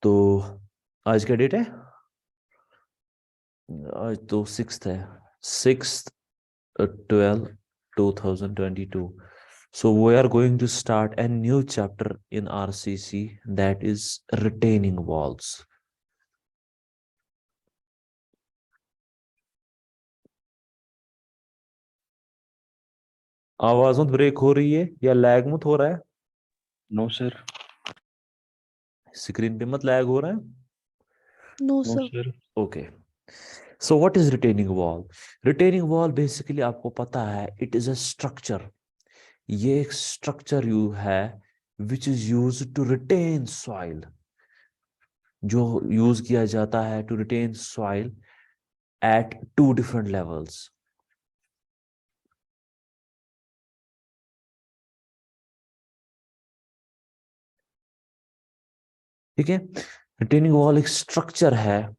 तो आज का डेट है, आज तो 6th है, 6/12/2022. So we are going to start a new chapter in RCC, that is retaining walls. आवाज मत ब्रेक हो रही है या लैग मत हो रहा है? No sir. स्क्रीन पे मत लैग हो रहा है? No no sir. Sir. Okay. So what is retaining wall? Retaining wall basically आपको पता है, इट इज अ स्ट्रक्चर. ये एक स्ट्रक्चर यू है which is use to retain soil, जो यूज किया जाता है to retain soil at two different levels. ठीक है. रिटेनिंग वॉल एक स्ट्रक्चर है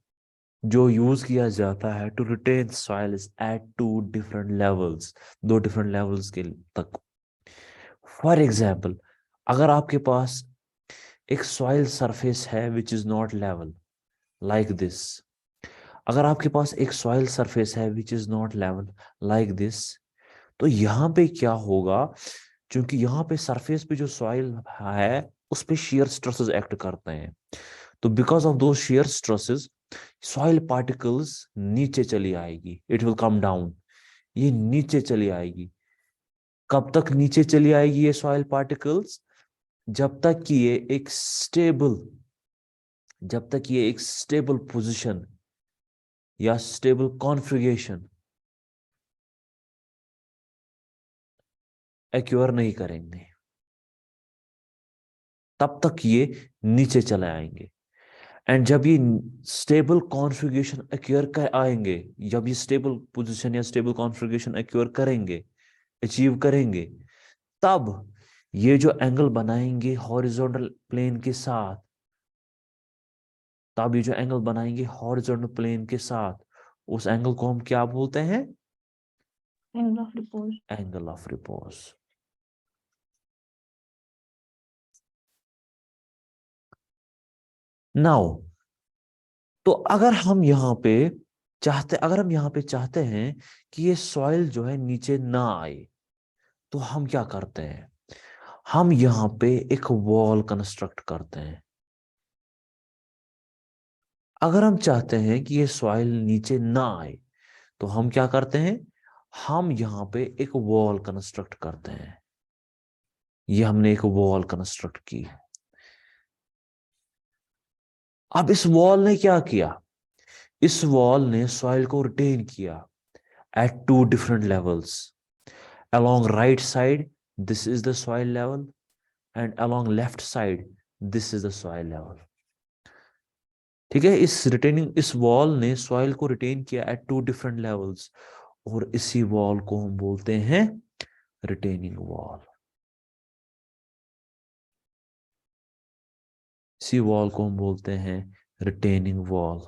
जो यूज किया जाता है to retain soil at two different levels, दो डिफरेंट लेवल्स के तक. फॉर एग्जाम्पल, अगर आपके पास एक सॉइल सरफेस है which is not level like this, अगर आपके पास एक सॉइल सरफेस है which is not level like this, तो यहां पे क्या होगा, क्योंकि यहाँ पे सरफेस पे जो सॉइल है उस पे shear stresses एक्ट करते हैं, तो बिकॉज ऑफ दो shear stresses सॉइल पार्टिकल्स नीचे चली आएगी, इट विल कम डाउन. ये नीचे चली आएगी. कब तक नीचे चली आएगी ये सॉइल पार्टिकल्स? जब तक कि ये एक स्टेबल, जब तक ये एक स्टेबल पोजीशन या स्टेबल कॉन्फ़िगरेशन एक्योर नहीं करेंगे, तब तक ये नीचे चले आएंगे. एंड जब ये स्टेबल कॉन्फ़िगरेशन एक्योर कर आएंगे, जब ये स्टेबल पोजीशन या स्टेबल कॉन्फ़िगरेशन एक्योर करेंगे, अचीव करेंगे, तब ये जो एंगल बनाएंगे हॉरिजॉन्टल प्लेन के साथ, तब ये जो एंगल बनाएंगे हॉरिजॉन्टल प्लेन के साथ, उस एंगल को हम क्या बोलते हैं? Angle of repose. Angle of repose. Now, तो अगर हम यहाँ पे चाहते हैं कि ये सॉइल जो है नीचे ना आए, तो हम क्या करते हैं? हम यहाँ पे एक वॉल कंस्ट्रक्ट करते हैं. अगर हम चाहते हैं कि ये सॉइल नीचे ना आए, तो हम क्या करते हैं? हम यहाँ पे एक वॉल कंस्ट्रक्ट करते हैं. ये हमने एक वॉल कंस्ट्रक्ट की. अब इस वॉल ने क्या किया? इस वॉल ने सॉइल को रिटेन किया at two different levels. Along right side, this is the soil level, and along left side, this is the soil level. ठीक है. इस वॉल ने सॉइल को रिटेन किया एट टू डिफरेंट लेवल्स, और इसी वॉल को हम बोलते हैं रिटेनिंग वॉल. इसी वॉल को हम बोलते हैं retaining wall.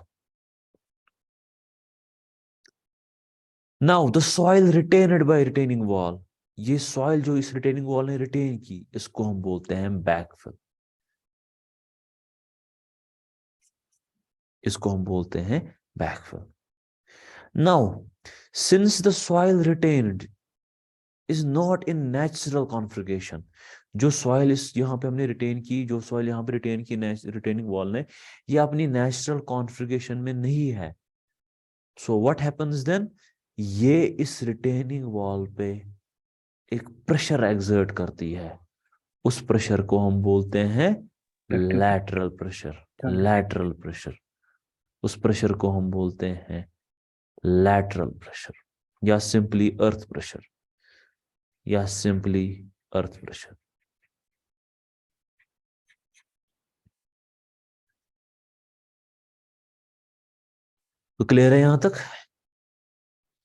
Now the soil retained bye retaining wall, ये सॉइल जो इस रिटेनिंग वॉल ने रिटेन की, इसको हम बोलते हैं बैकफिल. इसको हम बोलते हैं backfill. Now, since the soil retained is not in natural configuration, जो सॉइल इस यहाँ पे हमने रिटेन की, जो सॉइल यहाँ पे रिटेन की रिटेनिंग वॉल ने, ये अपनी नेचुरल कॉन्फ़िगरेशन में नहीं है. So what happens then? ये इस रिटेनिंग वॉल पे एक प्रेशर एक्सर्ट करती है. उस प्रेशर को हम बोलते हैं लैटरल प्रेशर. Lateral pressure. उस प्रेशर को हम बोलते हैं लैटरल प्रेशर, या सिंपली अर्थ प्रेशर, या सिंपली अर्थ प्रेशर. तो क्लियर है यहां तक?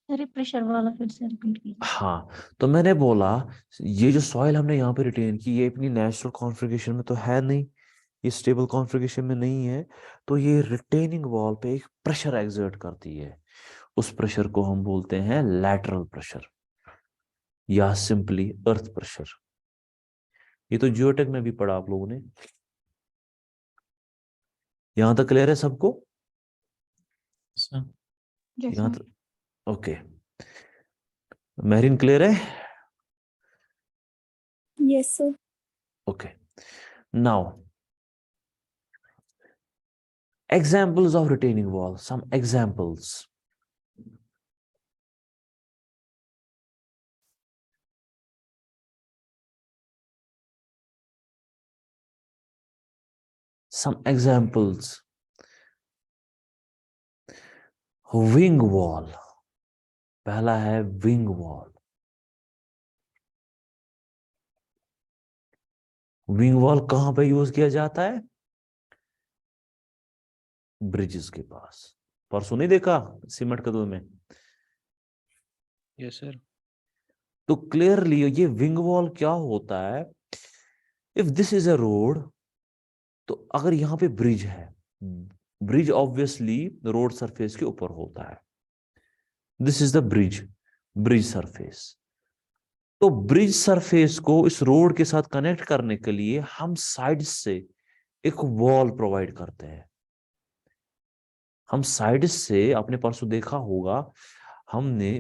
अरे प्रेशर वाला फिर से रिपीट कीजिए। हाँ, तो मैंने बोला, ये जो सॉइल हमने यहाँ पे रिटेन की, ये अपनी नेचुरल कॉन्फ़िगरेशन में तो है नहीं, ये स्टेबल कॉन्फ़िगरेशन में नहीं है, तो ये रिटेनिंग वॉल पे एक प्रेशर एक्सर्ट करती है. उस प्रेशर को हम बोलते हैं लैटरल प्रेशर, या सिंपली अर्थ प्रेशर. ये तो जियोटेक में भी पढ़ा आप लोगों ने. यहां तक क्लियर है सबको? सर Yes, यहां sir. तक ओके। मेहरीन क्लियर है? Yes, sir. Okay, now examples of retaining wall, some examples. Some examples. Wing wall. पहला है wing wall. Wing wall कहां पे यूज किया जाता है? ब्रिजेस के पास। परसों नहीं देखा सीमेंट कदल में? Yes sir. तो क्लियरली ये विंग वॉल क्या होता है? If this is a road, तो अगर यहां पे ब्रिज है, ब्रिज ऑब्वियसली रोड सरफेस के ऊपर होता है। This is the bridge, bridge surface. तो ब्रिज सरफेस को इस रोड के साथ कनेक्ट करने के लिए हम साइड से एक वॉल प्रोवाइड करते हैं। हम साइड से, आपने परसों देखा होगा, हमने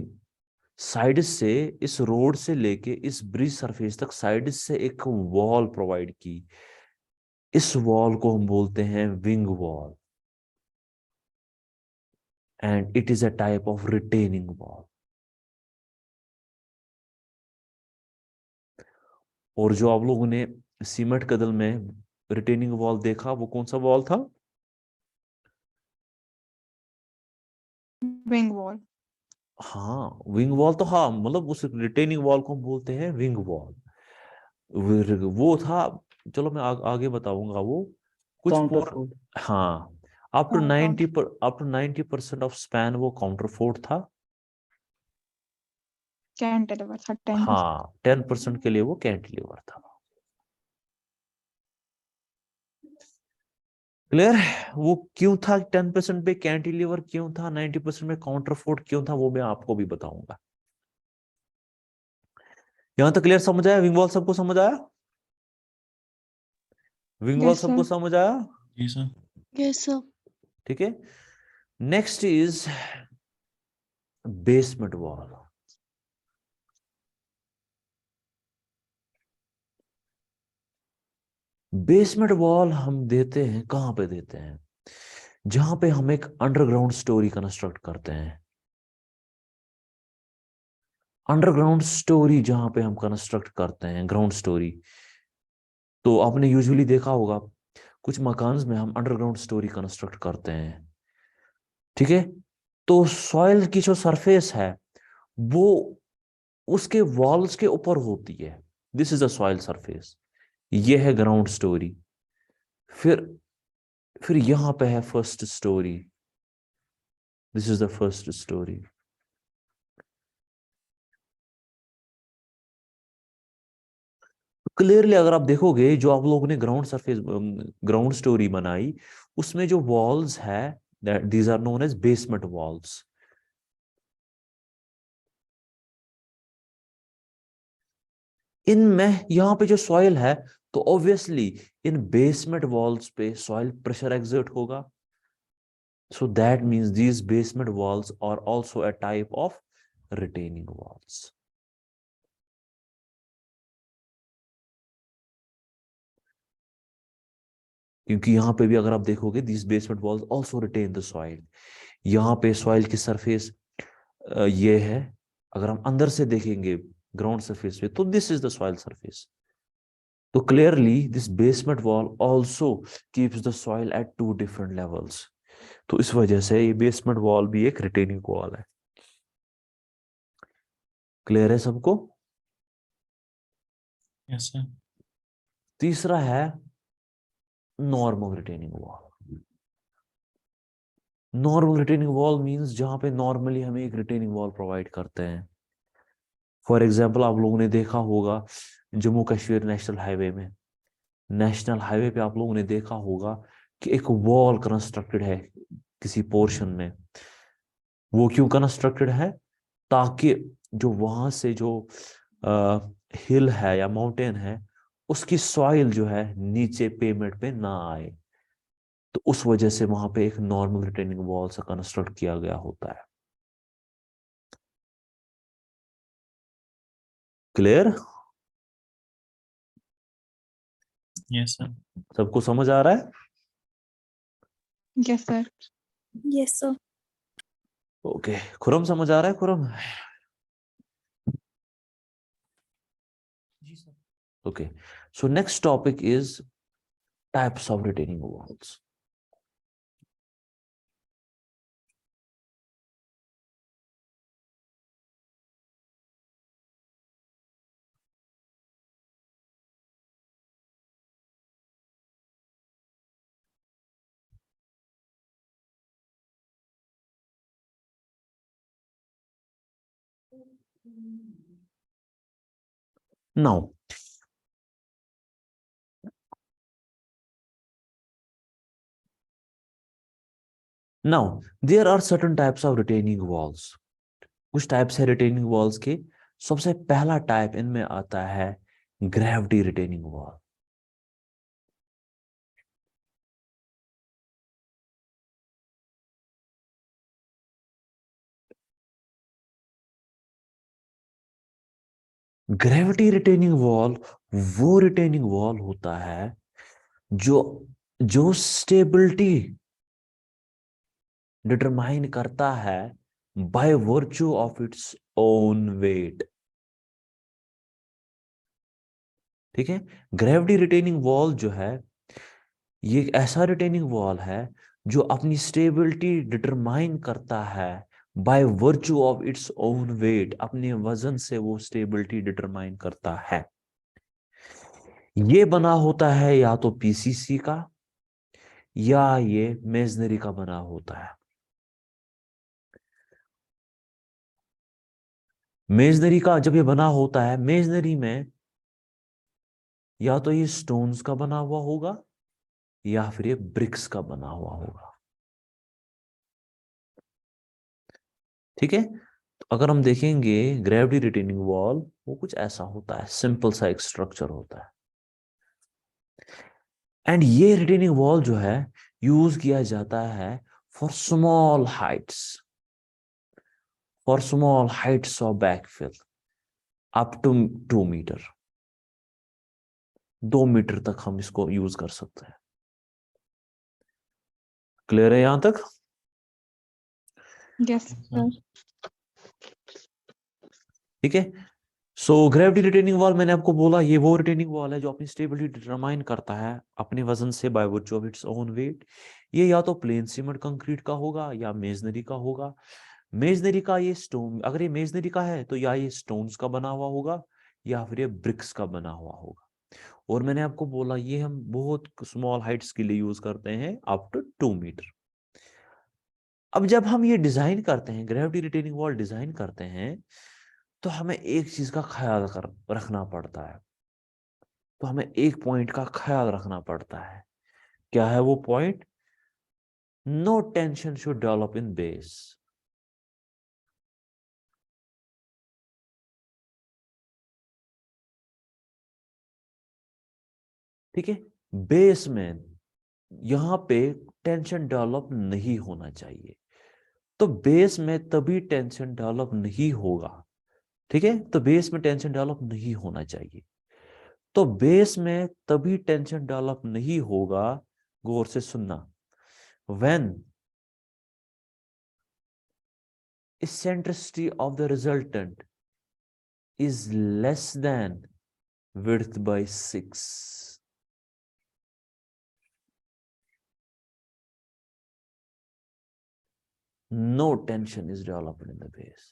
साइड से इस रोड से लेके इस ब्रिज सरफेस तक साइड से एक वॉल प्रोवाइड की। इस वॉल को हम बोलते हैं wing wall, and it is a type of retaining wall. और जो आप लोगों ने सीमेंट कदल में रिटेनिंग वॉल देखा, वो कौन सा वॉल था? Wing wall. हाँ, विंग वॉल तो, हाँ, मतलब उस रिटेनिंग वॉल को हम बोलते हैं विंग वॉल। वो था, चलो मैं आगे बताऊंगा वो कुछ काउंटर पोर। फोर्ट। हाँ, अप टू हाँ, 90% ऑफ स्पैन वो काउंटर फोर्ट था। Cantilever था 10%. हाँ, 10% के लिए वो कैंटिलीवर था। क्लियर? वो क्यों था 10% पे कैंटिलीवर, क्यों था 90% में काउंटर फोर्ट, क्यों था, वो मैं आपको भी बताऊंगा। यहां तक क्लियर समझ आया? विंग वॉल सबको समझ आया? विंग वॉल Yes, सबको sir. समझ आया? जी सर। Yes, sir. ठीक है। Next is basement wall. Basement wall हम देते हैं, कहां पे देते हैं? जहां पे हम एक अंडरग्राउंड स्टोरी कंस्ट्रक्ट करते हैं। अंडरग्राउंड स्टोरी जहां पे हम कंस्ट्रक्ट करते हैं, ग्राउंड स्टोरी, तो आपने यूजुअली देखा होगा कुछ मकान में हम अंडरग्राउंड स्टोरी कंस्ट्रक्ट करते हैं। ठीक है। तो सॉइल की जो सरफेस है वो उसके वॉल्स के ऊपर होती है। This is the soil surface, ये है ग्राउंड स्टोरी। फिर फिर यहां पे है first story. This is the first story. Clearly अगर आप देखोगे, जो आप लोगों ने ग्राउंड सरफेस, ग्राउंड स्टोरी बनाई, उसमें जो वॉल्स है, these are known as basement walls. इनमें यहां पे जो सॉइल है, तो ऑब्वियसली इन बेसमेंट वॉल्स पे सॉइल प्रेशर एक्सर्ट होगा। So that means these basement walls are also a type of retaining walls. क्योंकि यहां पे भी अगर आप देखोगे, these basement walls also retain the soil. यहां पे सॉइल की सरफेस ये है। अगर हम अंदर से देखेंगे ग्राउंड सरफेस पे, तो this is the soil surface. तो clearly this basement wall also keeps the soil at two different levels. तो इस वजह से ये बेसमेंट वॉल भी एक रिटेनिंग वॉल है। क्लियर है सबको? Yes sir. तीसरा है normal retaining wall. Normal retaining wall means जहां पे नॉर्मली हमें एक रिटेनिंग वॉल प्रोवाइड करते हैं। फॉर एग्जांपल, आप लोगों ने देखा होगा जम्मू कश्मीर नेशनल हाईवे में, नेशनल हाईवे पे आप लोगों ने देखा होगा कि एक वॉल कंस्ट्रक्टेड है किसी पोर्शन में। वो क्यों कंस्ट्रक्टेड है? ताकि जो वहां से जो हिल है या माउंटेन है, उसकी सॉइल जो है नीचे पेमेंट पे ना आए। तो उस वजह से वहां पे एक नॉर्मल रिटेनिंग वॉल से कंस्ट्रक्ट किया गया होता है। क्लियर? Yes, sir. सबको समझ आ रहा है? Yes, sir. Yes, sir. Okay, Khurram समझ आ रहा है? खुरम? जी sir. Okay, so next topic is types of retaining walls. Now, there are certain types of retaining walls. कुछ टाइप्स है रिटेनिंग वॉल्स के। सबसे पहला टाइप इनमें आता है gravity retaining wall. Gravity retaining wall वो रिटेनिंग वॉल होता है जो जो स्टेबिलिटी डिटरमाइन करता है by virtue of its own wait. ठीक है, ग्रेविटी रिटेनिंग वॉल जो है ये एक ऐसा रिटेनिंग वॉल है जो अपनी स्टेबिलिटी डिटरमाइन करता है by virtue of its own wait. अपने वजन से वो स्टेबिलिटी डिटरमाइन करता है। ये बना होता है या तो पीसीसी का या ये मेसनरी का बना होता है। मेसनरी का जब ये बना होता है, मेसनरी में या तो ये स्टोन्स का बना हुआ होगा या फिर ये ब्रिक्स का बना हुआ होगा। ठीक है, तो अगर हम देखेंगे ग्रेविटी रिटेनिंग वॉल वो कुछ ऐसा होता है, सिंपल सा एक स्ट्रक्चर होता है। एंड ये रिटेनिंग वॉल जो है यूज किया जाता है for small heights of backfill up to 2 metre. 2 metre तक हम इसको यूज कर सकते हैं। क्लियर है यहां तक? Yes, sir. ठीक है, सो ग्रेविटी रिटेनिंग वॉल मैंने आपको बोला ये वो रिटेनिंग वॉल है जो अपनी स्टेबिलिटी डिटरमाइन करता है अपने वजन से by virtue of its own wait. ये या तो प्लेन सीमेंट कंक्रीट का होगा या मेसनरी का होगा। मेसनरी का ये स्टोन, अगर ये मेसनरी का है तो या ये स्टोन्स का बना हुआ होगा या फिर ये ब्रिक्स का बना हुआ होगा। और मैंने आपको बोला ये हम बहुत स्मॉल हाइट्स के लिए यूज करते हैं अप टू 2 मीटर। अब जब हम ये डिजाइन करते हैं, ग्रेविटी रिटेनिंग वॉल डिजाइन करते हैं, तो हमें एक चीज का ख्याल रखना पड़ता है। तो हमें एक पॉइंट का ख्याल रखना पड़ता है। क्या है वो point? No tension should develop in base. ठीक है, बेस में यहां पे टेंशन डेवलप नहीं होना चाहिए। तो बेस में तभी टेंशन डेवलप नहीं होगा। ठीक है, तो बेस में टेंशन डेवलप नहीं होना चाहिए। तो बेस में तभी टेंशन डेवलप नहीं होगा, गौर से सुनना, when eccentricity of the resultant is less than width by 6. No tension is developed in the base.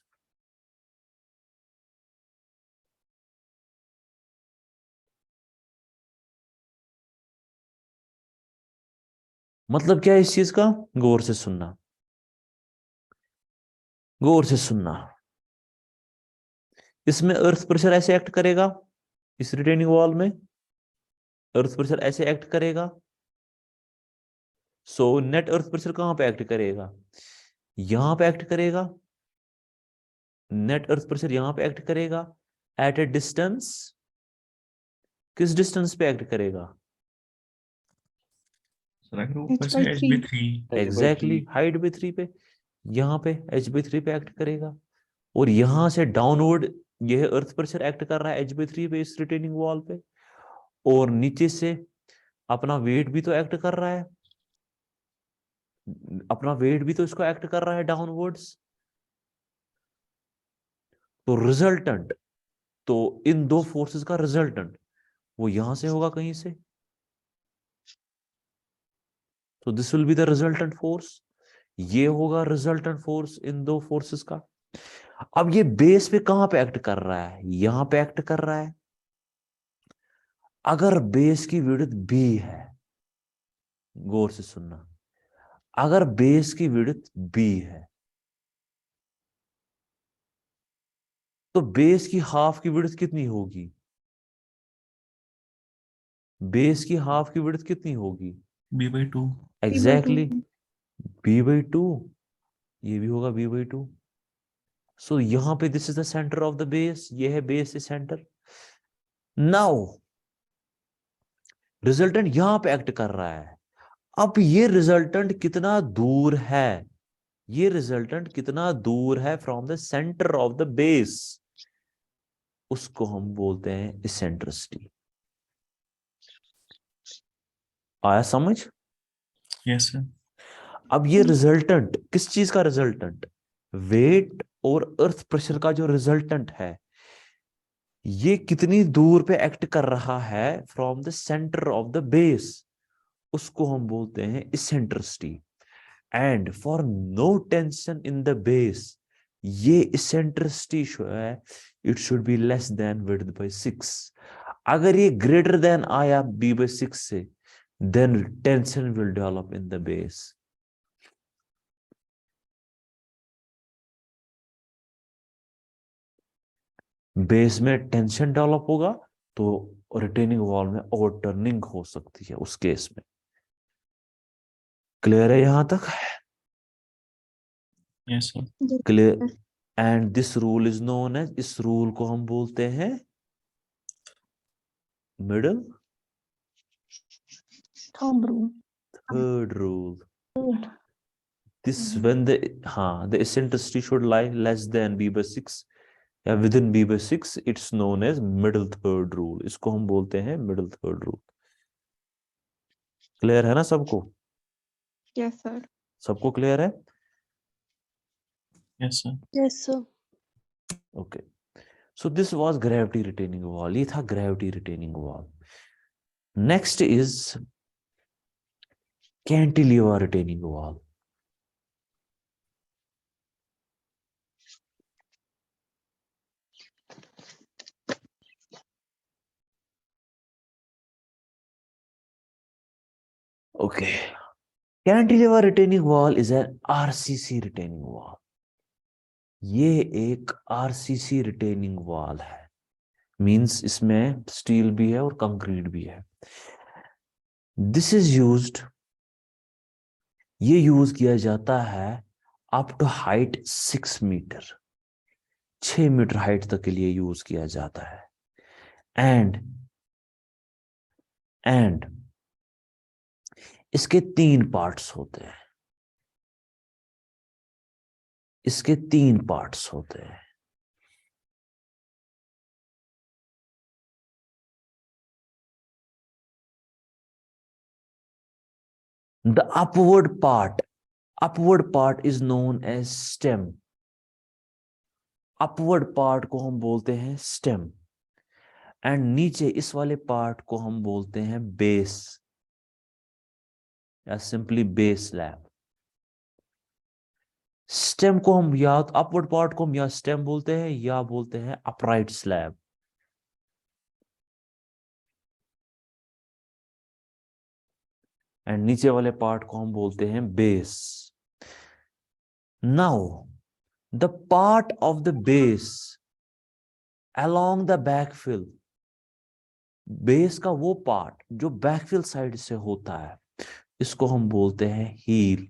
मतलब क्या है इस चीज का? गौर से सुनना, गौर से सुनना। इसमें अर्थ प्रेशर ऐसे एक्ट करेगा, इस रिटेनिंग वॉल में अर्थ प्रेशर ऐसे एक्ट करेगा। सो नेट अर्थ प्रेशर कहां पे एक्ट करेगा? यहां पे एक्ट करेगा। नेट अर्थ प्रेशर यहां पे एक्ट करेगा एट ए डिस्टेंस। किस डिस्टेंस पे एक्ट करेगा? सर अगर ऊपर से H by three. HB3 exactly height पे 3 पे, यहाँ पे HB3 पे एक्ट करेगा, और यहां से डाउनवर्ड यह अर्थ प्रेशर एक्ट कर रहा है HB3 पे, इस रिटेनिंग वॉल पे, और नीचे से अपना वेट भी तो एक्ट कर रहा है, अपना वेट भी तो इसको एक्ट कर रहा है डाउनवर्ड्स। तो रिजल्टेंट, तो इन दो फोर्सेस का रिजल्टेंट वो यहां से होगा कहीं से, तो this will be the resultant force, ये होगा रिजल्टेंट फोर्स इन दो फोर्सेस का। अब ये बेस पे कहां पे एक्ट कर रहा है, यहां पे एक्ट कर रहा है। अगर बेस की विड्थ b है, गौर से सुनना, अगर बेस की विड्थ b है, तो बेस की हाफ की विड्थ कितनी होगी, बेस की हाफ की विड्थ कितनी होगी, B/2। एग्जैक्टली b/2, ये भी होगा b/2। सो यहां पे this is the centre of the base, ये है बेस से सेंटर। नाउ रिजल्टेंट यहां पे एक्ट कर रहा है। अब ये रिजल्टेंट कितना दूर है, ये रिजल्टेंट कितना दूर है from the centre of the base, उसको हम बोलते हैं इसेंट्रिसिटी। आया समझ? Yes sir. अब ये रिजल्टेंट किस चीज का रिजल्टेंट, वेट और अर्थ प्रेशर का जो रिजल्टेंट है, ये कितनी दूर पे एक्ट कर रहा है from the centre of the base, उसको हम बोलते हैं eccentricity. And for no tension in the base, ये इसेंट्रिसिटी है, it should be less than width by 6। अगर ये ग्रेटर देन आया b/6 से, then tension will develop in the base. Base में टेंशन डेवलप होगा तो रिटेनिंग वॉल में ओवरटर्निंग हो सकती है उस केस में। क्लियर है यहां तक? Yes sir. Clear. And this rule is known as, इस रूल को हम बोलते हैं middle Thumb rule. Third rule. Third. This when the eccentricity should lie less than b/6 या within b/6, it's known as middle third rule, इसको हम बोलते हैं middle third rule। क्लियर है ना सबको? Yes, sir. सबको क्लियर है? Yes sir. Yes, sir. Okay, so this was gravity retaining wall, ये था gravity retaining wall. Next is cantilever retaining wall. Okay, cantilever retaining wall is an RCC retaining wall. ये एक RCC retaining wall है, means इसमें steel भी है और concrete भी है। दिस इज यूज्ड, ये यूज किया जाता है up to height 6 metre, 6 metre height तक के लिए यूज किया जाता है। एंड इसके 3 पार्ट्स होते हैं, इसके 3 पार्ट्स होते हैं। The upward part is known as stem. Upward part को हम बोलते हैं स्टेम, एंड नीचे इस वाले पार्ट को हम बोलते हैं बेस या सिंपली बेस स्लैब। स्टेम को हम या अपवर्ड पार्ट को हम या स्टेम बोलते हैं या बोलते हैं अपराइट स्लैब। एंड नीचे वाले पार्ट को हम बोलते हैं base. Now the part of the base along the backfill, base का वो पार्ट जो बैकफिल साइड से होता है, इसको हम बोलते हैं heel.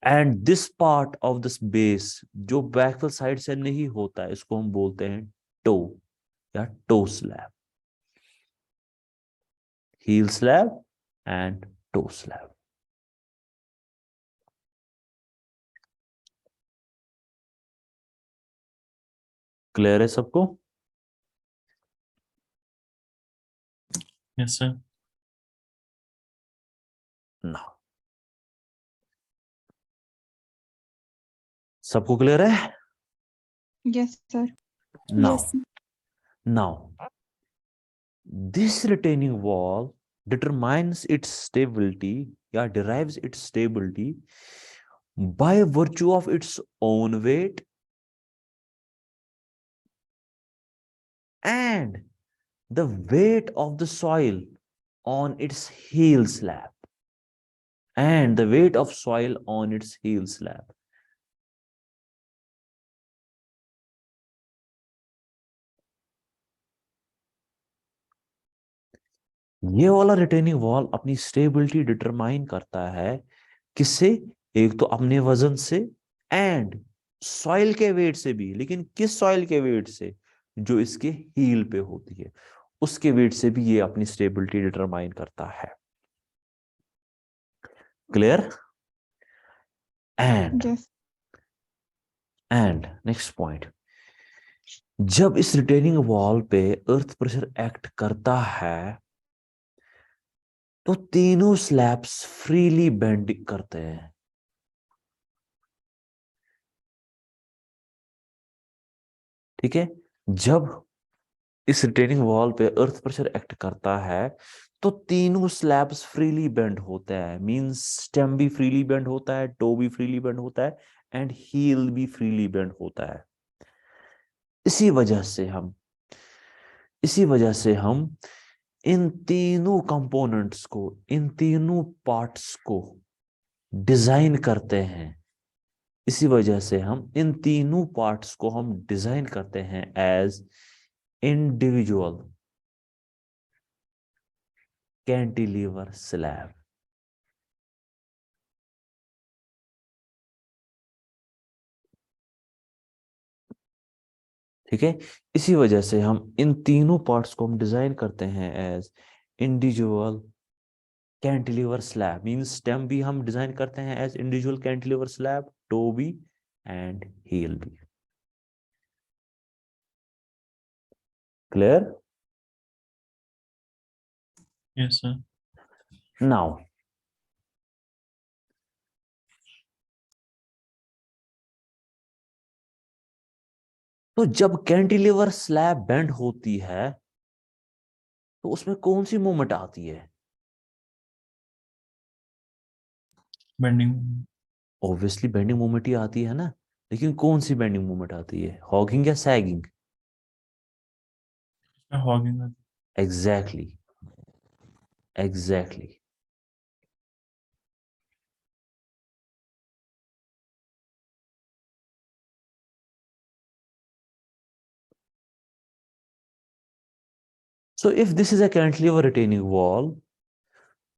And this part of this base जो बैकफिल साइड से नहीं होता है, इसको हम बोलते हैं टो या toe slab. Heel slab and toe slab. Clear है सबको? Yes, sir. ना, सबको क्लियर है? Yes, sir. Now, Yes, sir. now, this retaining wall determines its stability, या derives its stability by virtue of its own weight and the weight of the soil on its heel slab. And the weight of soil on its heel slab. ये वाला retaining wall अपनी stability determine करता है किससे? एक तो अपने वजन से एंड सॉइल के वेट से भी, लेकिन किस सॉइल के वेट से? जो इसके हील पे होती है, उसके वेट से भी ये अपनी स्टेबिलिटी डिटरमाइन करता है। Clear? And Yes. Next point, जब इस रिटेनिंग वॉल पे अर्थ प्रेशर एक्ट करता है तो तीनों स्लैब्स फ्रीली बेंड करते हैं। ठीक है, जब इस रिटेनिंग वॉल पे अर्थ प्रेशर एक्ट करता है तो तीनों स्लैब्स फ्रीली बेंड होते हैं। मींस स्टेम भी फ्रीली बेंड होता है, टो भी फ्रीली बेंड होता है एंड हील भी फ्रीली बेंड होता है। इसी वजह से हम इन तीनों कंपोनेंट्स को, इन तीनों पार्ट्स को डिजाइन करते हैं। इसी वजह से हम इन तीनों पार्ट्स को हम डिजाइन करते हैं एज इंडिविजुअल कैंटिलीवर स्लैब। ठीक है, इसी वजह से हम इन तीनों पार्ट्स को हम डिजाइन करते हैं as individual cantilever slab. Means stem भी हम डिजाइन करते हैं as individual cantilever slab, toe भी एंड हील भी। क्लियर? Yes, sir. नाउ तो जब कैंटिलीवर स्लैब बेंड होती है तो उसमें कौन सी मूवमेंट आती है? Bending. ऑब्वियसली बेंडिंग मूवमेंट ही आती है ना, लेकिन कौन सी बेंडिंग मूवमेंट आती है? हॉगिंग या sagging? Hogging. Exactly, exactly. So if this is a cantilever retaining wall,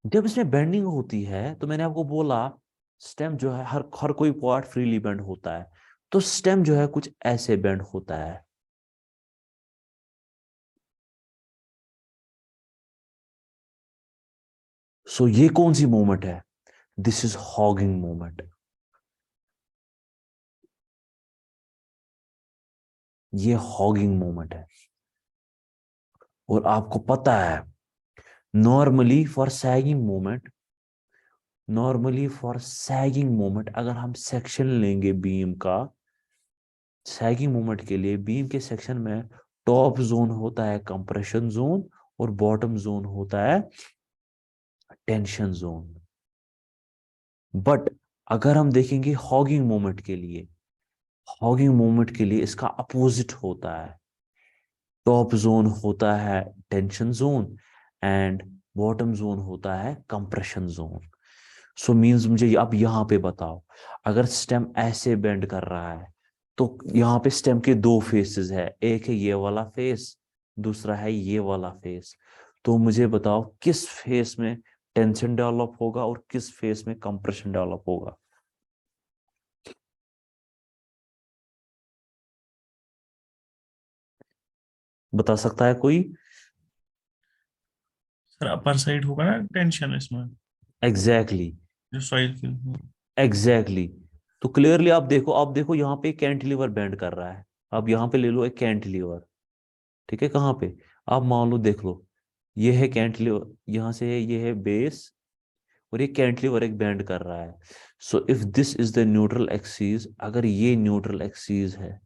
जब इसमें बेंडिंग होती है तो मैंने आपको बोला स्टेम जो है हर हर कोई पार्ट फ्रीली बेंड होता है, तो स्टेम जो है कुछ ऐसे बेंड होता है। सो ये कौन सी मूवमेंट है? This is hugging movement. ये हॉगिंग मूवमेंट है। और आपको पता है नॉर्मली फॉर सैगिंग मूवमेंट, अगर हम सेक्शन लेंगे बीम का, सैगिंग मूवमेंट के लिए बीम के सेक्शन में टॉप जोन होता है कंप्रेशन जोन और बॉटम जोन होता है टेंशन जोन। बट अगर हम देखेंगे हॉगिंग मूवमेंट के लिए, इसका अपोजिट होता है। टॉप जोन होता है tension zone and bottom zone होता है कंप्रेशन जोन। सो मींस मुझे अब यहां पे बताओ, अगर स्टेम ऐसे बेंड कर रहा है तो यहाँ पे स्टेम के दो फेसेस है, एक है ये वाला फेस, दूसरा है ये वाला फेस। तो मुझे बताओ किस फेस में टेंशन डेवलप होगा और किस फेस में कंप्रेशन डेवलप होगा? बता सकता है कोई? सर अपर साइड होगा ना टेंशन इसमें, एग्जैक्टली जो सॉइल फिल। एग्जैक्टली। तो क्लियरली आप देखो यहाँ पे कैंटिलीवर बेंड कर रहा है। अब यहाँ पे ले लो एक कैंटिलीवर, ठीक है, कहाँ पे, आप मान लो, देख लो, ये है कैंटिलीवर, यहाँ से ये है बेस, और ये कैंटिलीवर एक बेंड कर रहा है। So if this is the neutral axis, अगर ये न्यूट्रल एक्सिस है,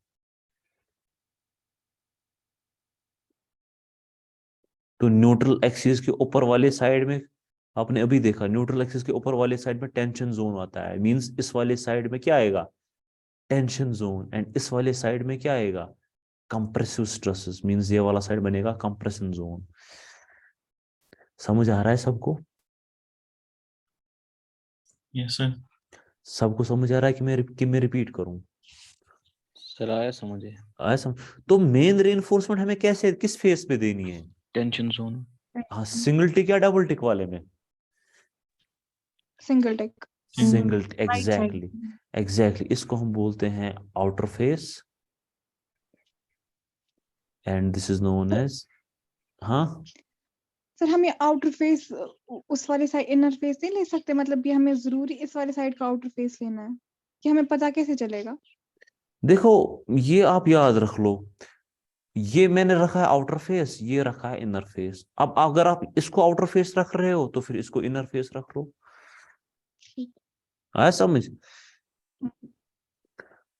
तो न्यूट्रल एक्सिस के ऊपर वाले साइड में, आपने अभी देखा, न्यूट्रल एक्सिस के ऊपर वाले साइड में टेंशन जोन आता है, मींस इस वाले साइड में क्या आएगा, टेंशन जोन, एंड इस वाले साइड में क्या आएगा, कंप्रेसिव स्ट्रेसेस, मींस ये वाला साइड बनेगा कंप्रेशन जोन। समझ आ रहा है सबको? Yes sir. सबको समझ आ रहा है कि मैं रिपीट करूं? सर आया समझे। आया समझ? तो मेन रेइंफोर्समेंट हमें कैसे, किस फेस पे देनी है? Tension zone. हाँ, सिंगल टिक या डबल टिक वाले में? Single tick. Single, right exactly side. Exactly. इसको हम बोलते हैं outer face, and this is known as, हाँ, सर हम ये आउटर फेस उस वाले साइड इनर फेस नहीं ले सकते, मतलब ये हमें जरूरी इस वाले साइड का आउटर फेस लेना है, कि हमें पता कैसे चलेगा? देखो, ये आप याद रख लो, ये मैंने रखा है आउटर फेस, ये रखा है इनर फेस। अब अगर आप इसको आउटर फेस रख रहे हो तो फिर इसको इनर फेस रख लो। आया समझ?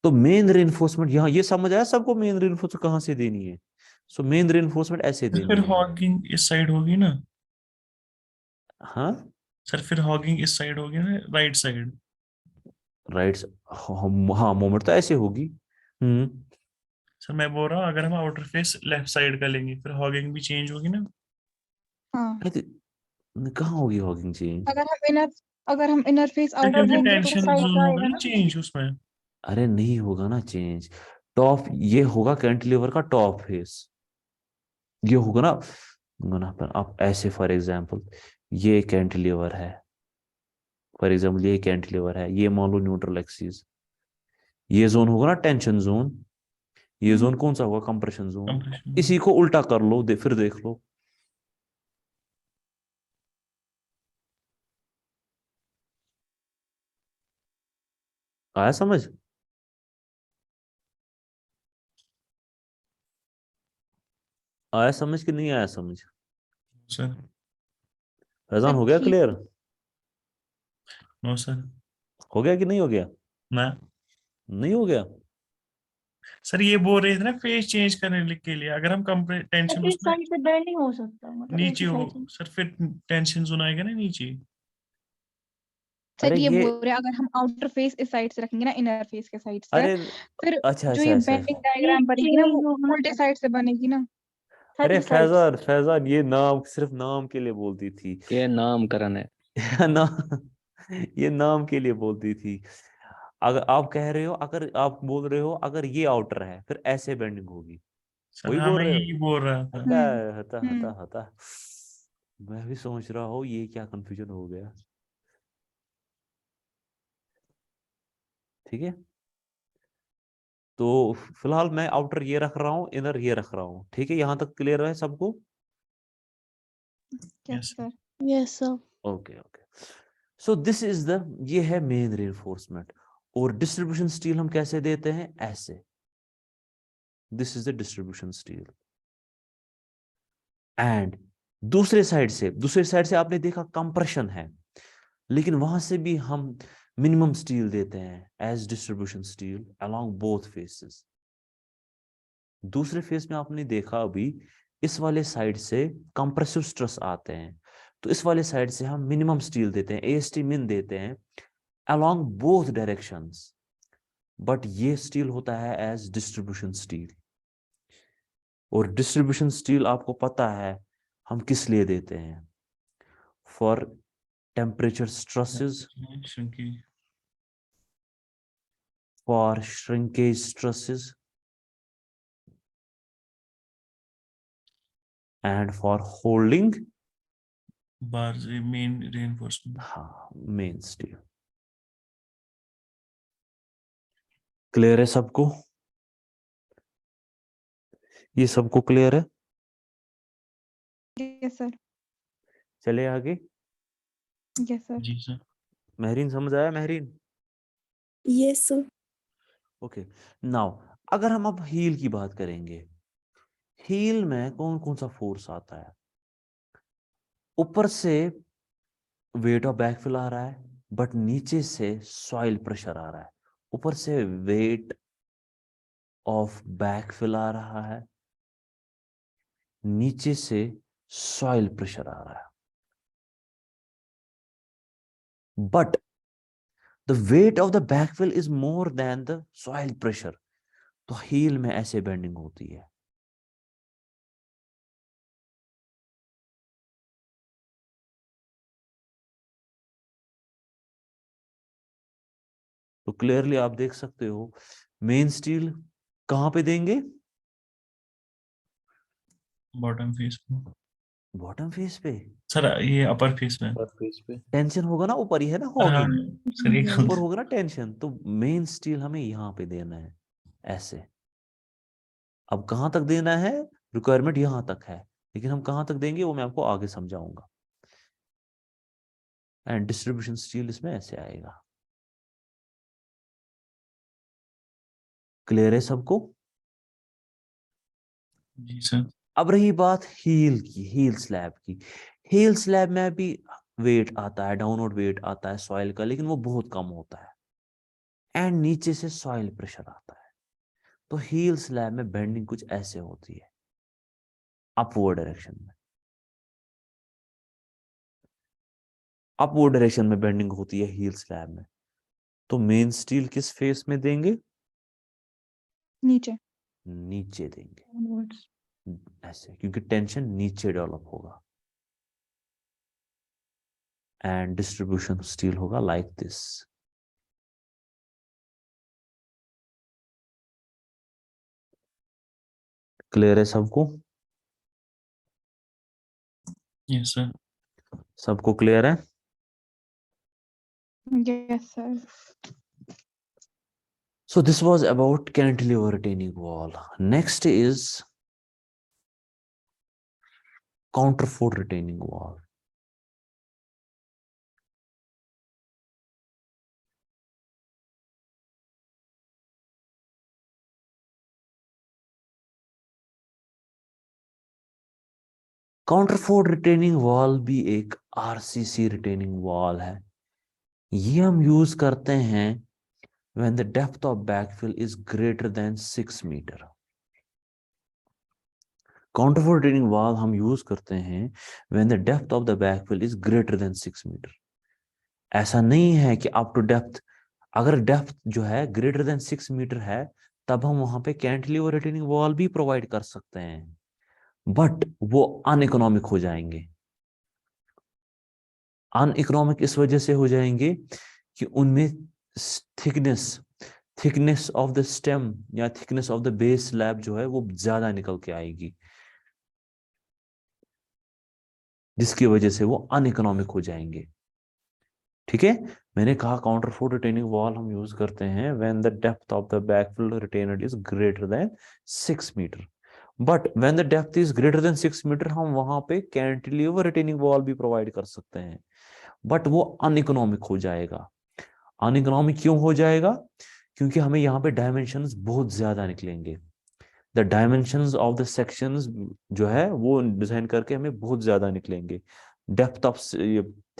तो मेन रेइंफोर्समेंट यहाँ, ये समझ आया सबको मेन रेइंफोर्समेंट कहाँ से देनी है? सो मेन रेइंफोर्समेंट ऐसे सर देनी फिर है। हॉगिंग इस साइड होगी ना? हाँ, सर फिर हॉगिंग इस साइड होगी ना, राइट साइड। राइट, हाँ, मोमेंट तो ऐसे होगी। सर मैं बोल रहा हूँ अगर हम आउटर फेस लेफ्ट साइड का लेंगे फिर हॉगिंग भी चेंज होगी ना? हाँ, कहाँ होगी हॉगिंग चेंज? अगर हम इनर फेस सर आउटर क्योंकि लेंगे तो टेंशन साइड जोन का होगा आएगा ना ना। चेंज उसमें। अरे नहीं होगा ना चेंज। टॉप, ये होगा कैंटिलीवर का टॉप फेस, ये होगा ना, पर आप ऐसे, फॉर एग्जांपल, ये कैंटिलीवर है, फॉर एग्जांपल ये कैंटिलीवर है, ये मान लो न्यूट्रल एक्सिस, ये जोन होगा ना टेंशन जोन, ये जोन कौन सा होगा, कंप्रेशन जोन। कंप्रेशन। इसी को उल्टा कर लो, फिर देख लो। आया समझ? आया समझ कि नहीं आया समझ? सर फैजान, सर हो गया ठीक। क्लियर? No sir. हो गया कि नहीं हो गया? ना नहीं हो गया? सर ये बोल रहे थे ना फेस चेंज करने के लिए अगर हम टेंशन इस उसमें साइड से बेंड नहीं हो सकता, मतलब एक नीचे ही हो, साइड से। सर फिर टेंशन जोन आएगा ना नीचे। सर अरे ये ये, बोल रहे हैं अगर हम आउटर फेस इस साइड से रखेंगे ना, इनर फेस के साइड से, अरे फिर अच्छा जो अच्छा ये अच्छा। बेंडिंग डायग्राम बनेगी ना, चेंज वो होगा ना उल्टे साइड से बनेगी ना। अरे 30 साइड्स। फैजान, फैजान, ये नाम सिर्फ नाम के लिए बोलती थी। ये नामकरण है। ना, ये नाम के लिए बोलती थी। अगर आप कह रहे हो, अगर आप बोल रहे हो अगर ये आउटर है फिर ऐसे बेंडिंग होगी, सर वही हाँ बोल मैं रहे हो? यही बोल रहा था। हता हम्म हता हता हम्म हता। मैं भी सोच रहा हूँ ये क्या कंफ्यूजन हो गया। ठीक है, तो फिलहाल मैं आउटर ये रख रहा हूँ, इनर ये रख रहा हूँ, ठीक है, यहां तक क्लियर है सबको? Yes yes. Sir. Yes sir. Okay okay. So this is the, ये है मेन रेनफोर्समेंट। और डिस्ट्रीब्यूशन स्टील हम कैसे देते हैं, ऐसे, this is the distribution steel. And दूसरे साइड से आपने देखा कंप्रेशन है, लेकिन वहां से भी हम मिनिमम स्टील देते हैं as distribution steel along both faces. दूसरे फेस में आपने देखा अभी, इस वाले साइड से कंप्रेसिव स्ट्रेस आते हैं, तो इस वाले साइड से हम मिनिमम स्टील देते हैं, एएसटी मिन देते हैं अलोंग बोथ डायरेक्शंस। बट ये स्टील होता है एज डिस्ट्रीब्यूशन स्टील। और डिस्ट्रीब्यूशन स्टील आपको पता है हम किस लिए देते हैं, for temperature stresses, shrinkage. for shrinkage stresses, and for holding, bar main reinforcement. हाँ, मेन स्टील। क्लियर है सबको? ये सबको क्लियर है? Yes sir. चले आगे। Yes sir. जी सर। महरीन समझ आया Mahreen? Yes, sir. Okay. Now अगर हम अब हील की बात करेंगे, हील में कौन कौन सा फोर्स आता है? ऊपर से वेट ऑफ बैकफिल आ रहा है, बट नीचे से सॉइल प्रेशर आ रहा है। ऊपर से वेट ऑफ बैकफिल आ रहा है, नीचे से सॉइल प्रेशर आ रहा है। But the weight of the backfill is more than the soil pressure. तो हील में ऐसे बेंडिंग होती है। तो क्लियरली आप देख सकते हो मेन स्टील कहां पे देंगे? बॉटम फेस पे बॉटम फेस पे। सर, ये अपर फेस में। सरफेस पे टेंशन होगा ना ऊपर ही है ना, हाँ हॉगिंग सर, एक ऊपर होगा ना टेंशन, तो मेन स्टील हमें यहां पे देना है ऐसे। अब कहां तक देना है? रिक्वायरमेंट यहां तक है, लेकिन हम कहां तक देंगे वो मैं आपको आगे समझाऊंगा। एंड डिस्ट्रीब्यूशन स्टील इसमें ऐसे आएगा। क्लियर है सबको? जी सर। अब रही बात हील की, हील स्लैब की। हील स्लैब में भी वेट आता है, डाउनवर्ड वेट आता है सॉइल का, लेकिन वो बहुत कम होता है। एंड नीचे से सॉइल प्रेशर आता है। तो हील स्लैब में बेंडिंग कुछ ऐसे होती है, अपवर्ड डायरेक्शन में। अपवर्ड डायरेक्शन में बेंडिंग होती है हील स्लैब में। तो मेन स्टील किस फेस में देंगे? नीचे। नीचे देंगे Onwards. ऐसे, क्योंकि टेंशन नीचे डेवलप होगा। एंड डिस्ट्रीब्यूशन स्टील होगा लाइक दिस। क्लियर है सबको? Yes sir. सबको क्लियर है? Yes sir. So this was about cantilever retaining wall. Next is counterfort retaining wall. Counterfort retaining wall भी एक आरसीसी रिटेनिंग वॉल है। ये हम यूज करते हैं when the depth of backfill is greater than 6 मीटर। काउंटरफोर्ट रिटेनिंग वॉल हम use करते हैं when the depth of the backfill is greater than 6 metre. ऐसा नहीं है कि अप टू डेप्थ, अगर डेप्थ जो है ग्रेटर देन 6 मीटर है तब हम वहां पे कैंटिलीवर रिटेनिंग वॉल भी प्रोवाइड कर सकते हैं, बट वो अनइकोनॉमिक हो जाएंगे। अनइकोनॉमिक इस वजह से हो जाएंगे कि उनमें thickness thickness of the stem या thickness of the base slab जो है वो ज्यादा निकल के आएगी, जिसकी वजह से वो अनइकोनॉमिक हो जाएंगे। ठीक है, मैंने कहा काउंटरफोर्ट रिटेनिंग वॉल हम यूज करते हैं when the depth of the backfill retainer is greater than 6 metre. But when the depth is greater than 6 metre हम वहां पे कैंटिलीवर रिटेनिंग वॉल भी प्रोवाइड कर सकते हैं, बट वो अनइकोनॉमिक हो जाएगा। अनइकोनॉमिक क्यों हो जाएगा? क्योंकि हमें यहाँ पे डायमेंशंस बहुत ज्यादा निकलेंगे। The dimensions of the sections जो है वो डिजाइन करके हमें बहुत ज्यादा निकलेंगे। Depth of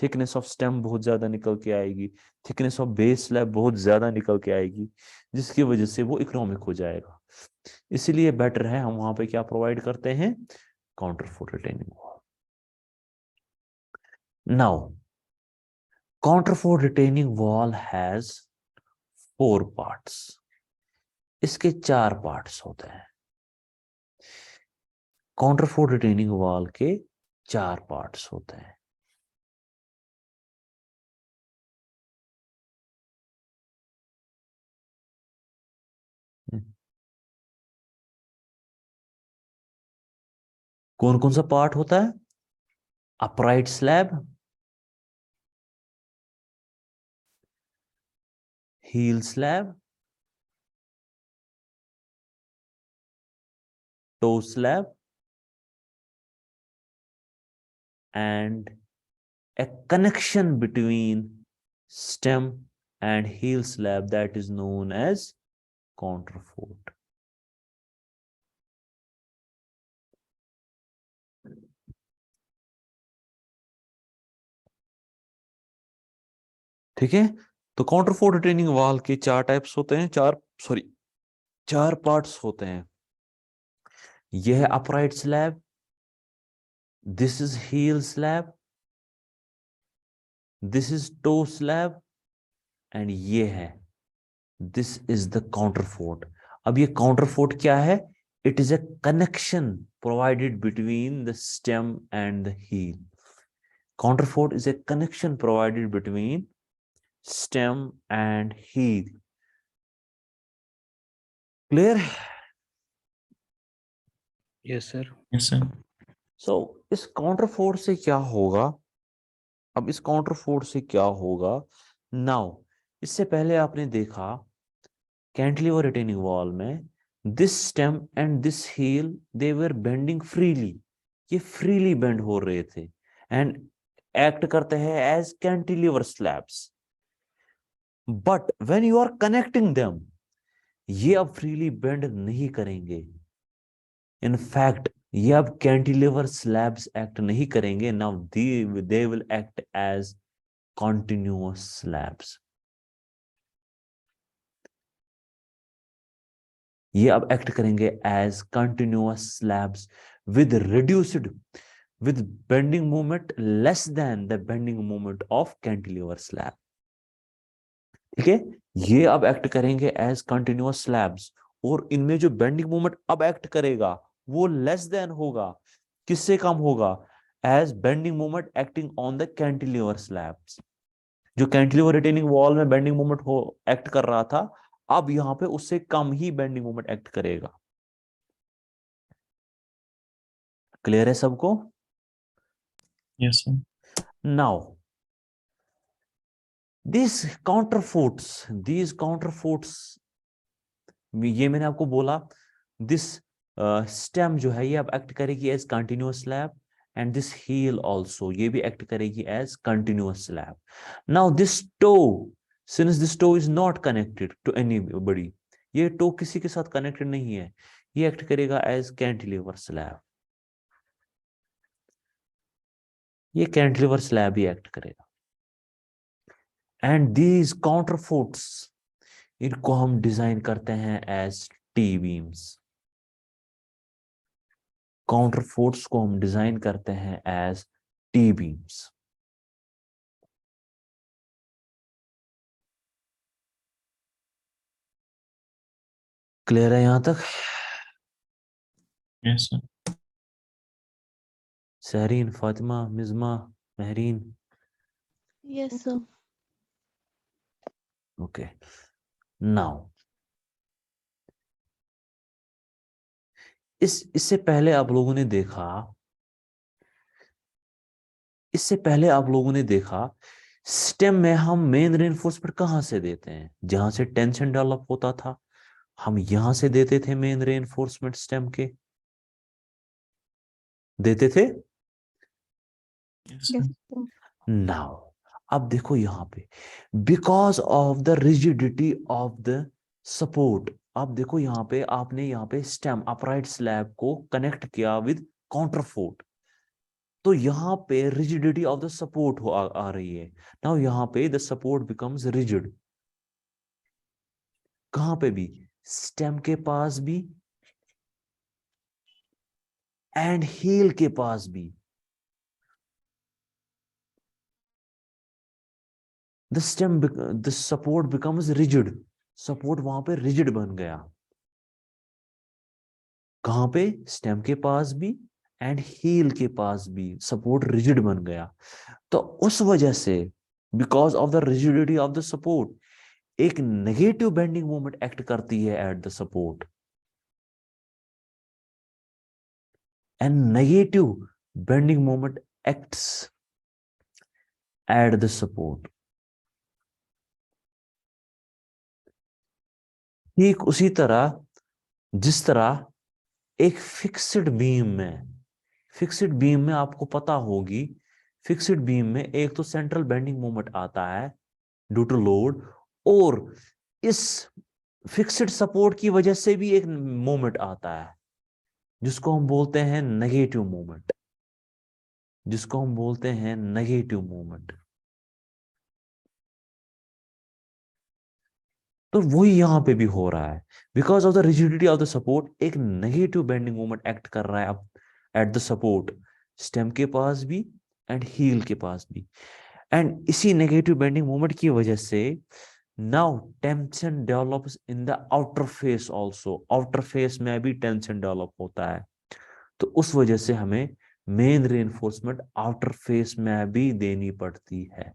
thickness of stem बहुत ज्यादा निकल के आएगी, थिकनेस ऑफ बेस स्लैब बहुत ज्यादा निकल के आएगी, जिसकी वजह से वो इकोनॉमिक हो जाएगा। इसीलिए बेटर है हम वहां पे क्या प्रोवाइड करते हैं? Counterfort retaining wall. Now counterfort retaining wall has 4 parts. इसके 4 पार्ट्स होते हैं। काउंटरफोर्ट रिटेनिंग वॉल के 4 पार्ट्स होते हैं। कौन कौन सा पार्ट होता है? Upright slab, heel slab, toe slab and a connection between stem and heel slab that is known as counterfort. ठीक है, तो काउंटरफोर्ट रिटेनिंग वॉल के चार टाइप्स होते हैं, चार पार्ट्स होते हैं। यह है upright slab, this is heel slab, this is toe slab, and ये है, दिस इज द काउंटरफोर्ट। अब ये काउंटरफोर्ट क्या है? It is a connection provided between the stem and the heel. Counterfort is a connection provided between stem and heel. Clear? Yes sir. Yes sir. So इस काउंटरफोर्ट से क्या होगा? अब इस काउंटरफोर्ट से क्या होगा? नाउ इससे पहले आपने देखा कैंटिलीवर रिटेनिंग वॉल में this stem and this heel they were bending freely, ये फ्रीली बेंड हो रहे थे एंड एक्ट करते हैं as cantilever slabs. But when you are connecting them, ये अब फ्रीली बेंड नहीं करेंगे। इन फैक्ट ये अब कैंटिलीवर स्लैब्स एक्ट नहीं करेंगे। Now they will act as continuous slabs. ये अब एक्ट करेंगे as continuous slabs with reduced, with bending moment less than the bending moment of cantilever slab. ठीक है, ये अब एक्ट करेंगे एज कंटिन्यूअस स्लैब्स, और इनमें जो बेंडिंग मोमेंट अब एक्ट करेगा वो लेस देन होगा, किससे कम होगा? As bending moment acting on the cantilever slabs. जो कैंटिलीवर रिटेनिंग वॉल में बेंडिंग मोमेंट हो एक्ट कर रहा था, अब यहां पे उससे कम ही बेंडिंग मोमेंट एक्ट करेगा। क्लियर है सबको? Yes sir. Now these counterforts, ये मैंने आपको बोला, दिस स्टेम जो है ये अब एक्ट करेगी as continuous slab, and this heel also ये भी एक्ट करेगी as continuous slab. Now this toe, since this toe is not connected to anybody, ये टो किसी के साथ कनेक्टेड नहीं है, ये एक्ट करेगा एज कैंटिलीवर स्लैब। ये कैंटिलीवर स्लैब ही एक्ट करेगा। एंड दीज काउंटरफोर्ट्स, इनको हम डिजाइन करते हैं एज टी बीम्स। काउंटरफोर्ट्स को हम डिजाइन करते हैं एज टी बीम्स। क्लियर है यहां तक? Yes sir. Sahreen, Fatima, Mizma, Mahreen? Yes, sir. Okay, now इससे पहले आप लोगों ने देखा, स्टेम में हम मेन रेनफोर्समेंट कहां से देते हैं? जहां से टेंशन डेवलप होता था, हम यहां से देते थे मेन रेनफोर्समेंट स्टेम के, देते थे। Yes Yes, sir. sir. Now अब देखो यहां पे, because of the rigidity of the support, अब देखो यहां पे आपने यहां पे स्टेम अपराइट स्लैब को कनेक्ट किया विद काउंटरफोर्ट, तो यहां पे रिजिडिटी ऑफ द सपोर्ट आ रही है। नाउ यहां पे द सपोर्ट बिकम्स रिजिड। कहां पे भी? स्टेम के पास भी एंड हील के पास भी। The support becomes rigid, support वहां पे रिजिड बन गया। कहां पे? स्टेम के पास भी एंड हील के पास भी सपोर्ट रिजिड बन गया। तो उस वजह से, because of the rigidity of the support, एक नेगेटिव बेंडिंग मोमेंट एक्ट करती है at the support, and negative bending moment acts at the support. ठीक उसी तरह जिस तरह एक फिक्स्ड बीम में आपको पता होगी, फिक्स्ड बीम में एक तो सेंट्रल बेंडिंग मोमेंट आता है ड्यू टू लोड, और इस फिक्स्ड सपोर्ट की वजह से भी एक मोमेंट आता है जिसको हम बोलते हैं नेगेटिव मोमेंट, जिसको हम बोलते हैं नेगेटिव मोमेंट। तो वही यहां पे भी हो रहा है, because of the rigidity of the support एक नेगेटिव बेंडिंग मोमेंट एक्ट कर रहा है अब एट द सपोर्ट, स्टेम के पास भी एंड हील के पास भी। एंड इसी नेगेटिव बेंडिंग मोमेंट की वजह से now tension develops in the outer face also, outer face में भी टेंशन डेवलप होता है। तो उस वजह से हमें मेन रेनफोर्समेंट आउटर फेस में भी देनी पड़ती है।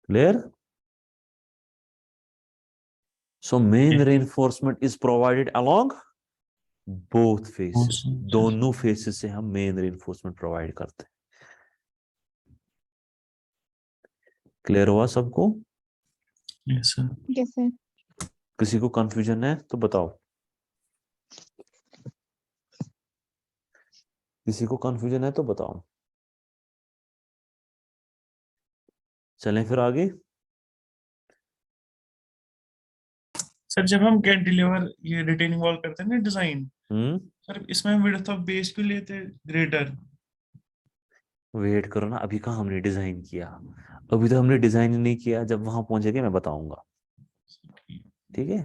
Clear? So main reinforcement is provided along both faces, दोनों फेसेस से हम मेन reinforcement प्रोवाइड करते हैं। क्लियर हुआ सबको? Yes sir. Yes sir. किसी को कंफ्यूजन है तो बताओ, किसी को कंफ्यूजन है तो बताओ। चलें फिर आगे। सर जब हम कैंटिलीवर ये रिटेनिंग वॉल करते हैं ना डिजाइन, सर इसमें हम विड्थ ऑफ बेस भी लेते हैं ग्रेटर। वेट करो ना, अभी कहाँ हमने डिजाइन किया, अभी तो हमने डिजाइन ही नहीं किया, जब वहां पहुंचेंगे मैं बताऊंगा। ठीक है?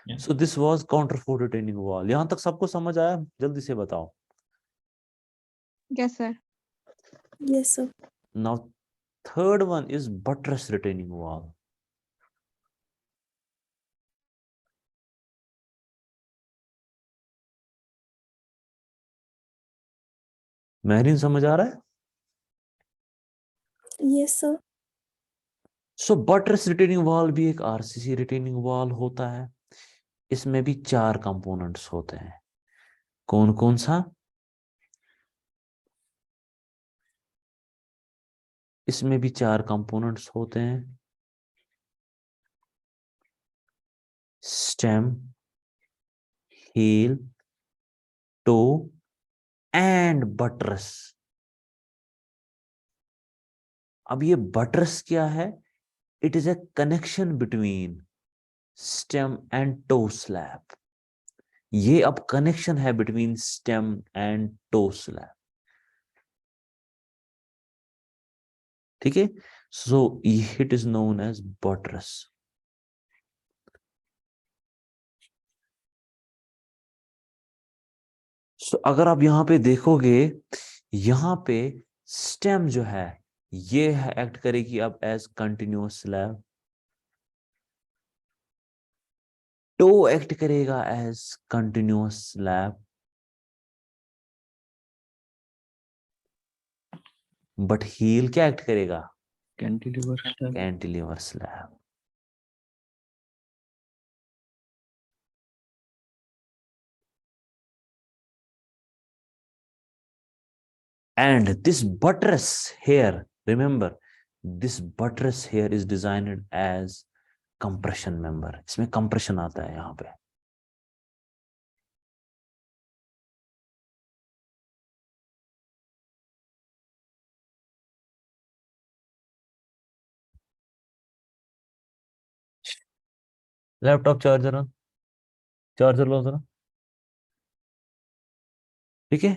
Yes. So this was counter force retaining wall. यहां तक सबको समझ आया? जल्दी से बताओ। Yes sir. Yes, sir. Now third one is buttress retaining wall. Mehreen समझ आ रहा है? Yes, sir. सो बटरेस रिटेनिंग वॉल भी एक आरसीसी रिटेनिंग वॉल होता है। इसमें भी 4 कंपोनेंट्स होते हैं। कौन कौन सा? इसमें भी 4 कंपोनेंट्स होते हैं, stem, heel, toe and buttress. अब ये बटरेस क्या है? It is a connection between stem and toe slab. ये अब कनेक्शन है between stem and toe slab. ठीक है? So it is known as buttress. सो अगर आप यहां पे देखोगे, यहां पे स्टेम जो है ये एक्ट करेगी अब as continuous slab, toe act करेगा as continuous slab, but heel क्या एक्ट करेगा? Cantilever slab. Cantilever slab. And this buttress here, remember, this buttress here is designed as compression member. इसमें compression आता है यहाँ पे। लैपटॉप चार्जर, चार्जर लो जरा। ठीक है?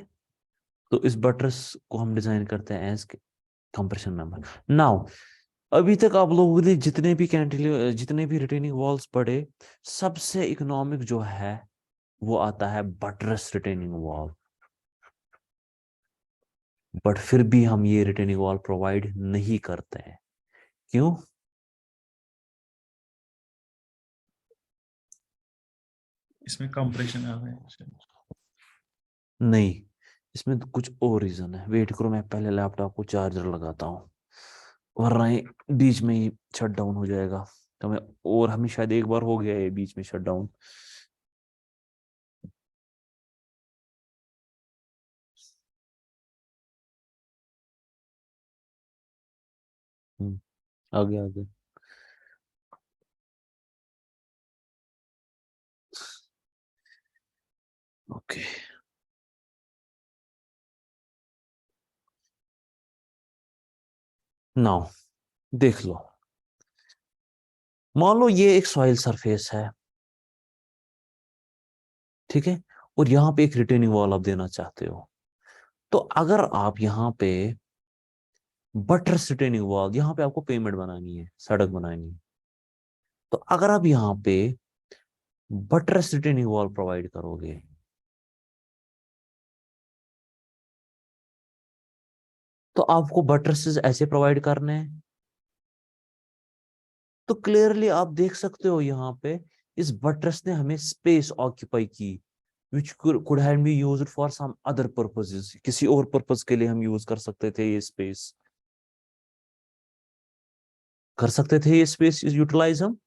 तो इस बटरस को हम डिजाइन करते हैं एज कंप्रेशन मेंबर। नाउ अभी तक आप लोगों ने जितने भी कैंटिलीवर, जितने भी रिटेनिंग वॉल्स पढ़े, सबसे इकोनॉमिक जो है वो आता है बटरस रिटेनिंग वॉल। बट फिर भी हम ये रिटेनिंग वॉल प्रोवाइड नहीं करते हैं। क्यों? इसमें कंप्रेशन आ रहा है। नहीं, इसमें तो कुछ और रीजन है। वेट करो, मैं पहले लैपटॉप को चार्जर लगाता हूँ, वरना ये बीच में ही शट डाउन हो जाएगा। तो मैं, और हमें शायद एक बार हो गया ये बीच में शट डाउन। आ गया आ गया। ओके, नाउ देख लो, मान लो ये एक सॉइल सरफेस है, ठीक है, और यहां पे एक रिटेनिंग वॉल आप देना चाहते हो। तो अगर आप यहाँ पे बटरस रिटेनिंग वॉल, यहाँ पे आपको पेमेंट बनानी है, सड़क बनानी है, तो अगर आप यहाँ पे बटरस रिटेनिंग वॉल प्रोवाइड करोगे, तो आपको बटरसेस ऐसे प्रोवाइड करने हैं, तो क्लियरली आप देख सकते हो यहाँ पे इस बटरस ने हमें स्पेस ऑक्यूपाई की, which could have been used for some other purposes, किसी और पर्पस के लिए हम यूज कर सकते थे ये स्पेस, कर सकते थे ये स्पेस यूटिलाइज हम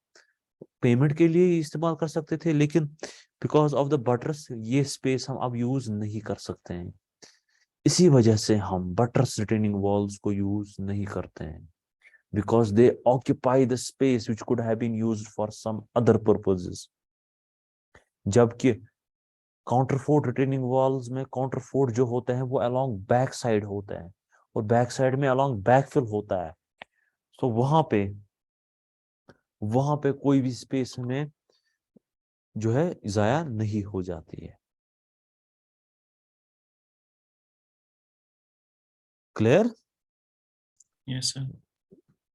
पेमेंट के लिए इस्तेमाल कर सकते थे, लेकिन बिकॉज ऑफ द बटरस ये स्पेस हम अब यूज नहीं कर सकते हैं। इसी वजह से हम बटरस रिटेनिंग वॉल्स को यूज नहीं करते हैं, because they occupy the space which could have been used for some other purposes। जबकि काउंटरफोर्ट रिटेनिंग वॉल्स में काउंटरफोर्ट जो होते हैं वो अलोंग बैक साइड होते हैं, और बैक साइड में अलोंग बैकफिल होता है, तो वहां पे कोई भी स्पेस में जो है जाया नहीं हो जाती है। क्लियर? Yes sir.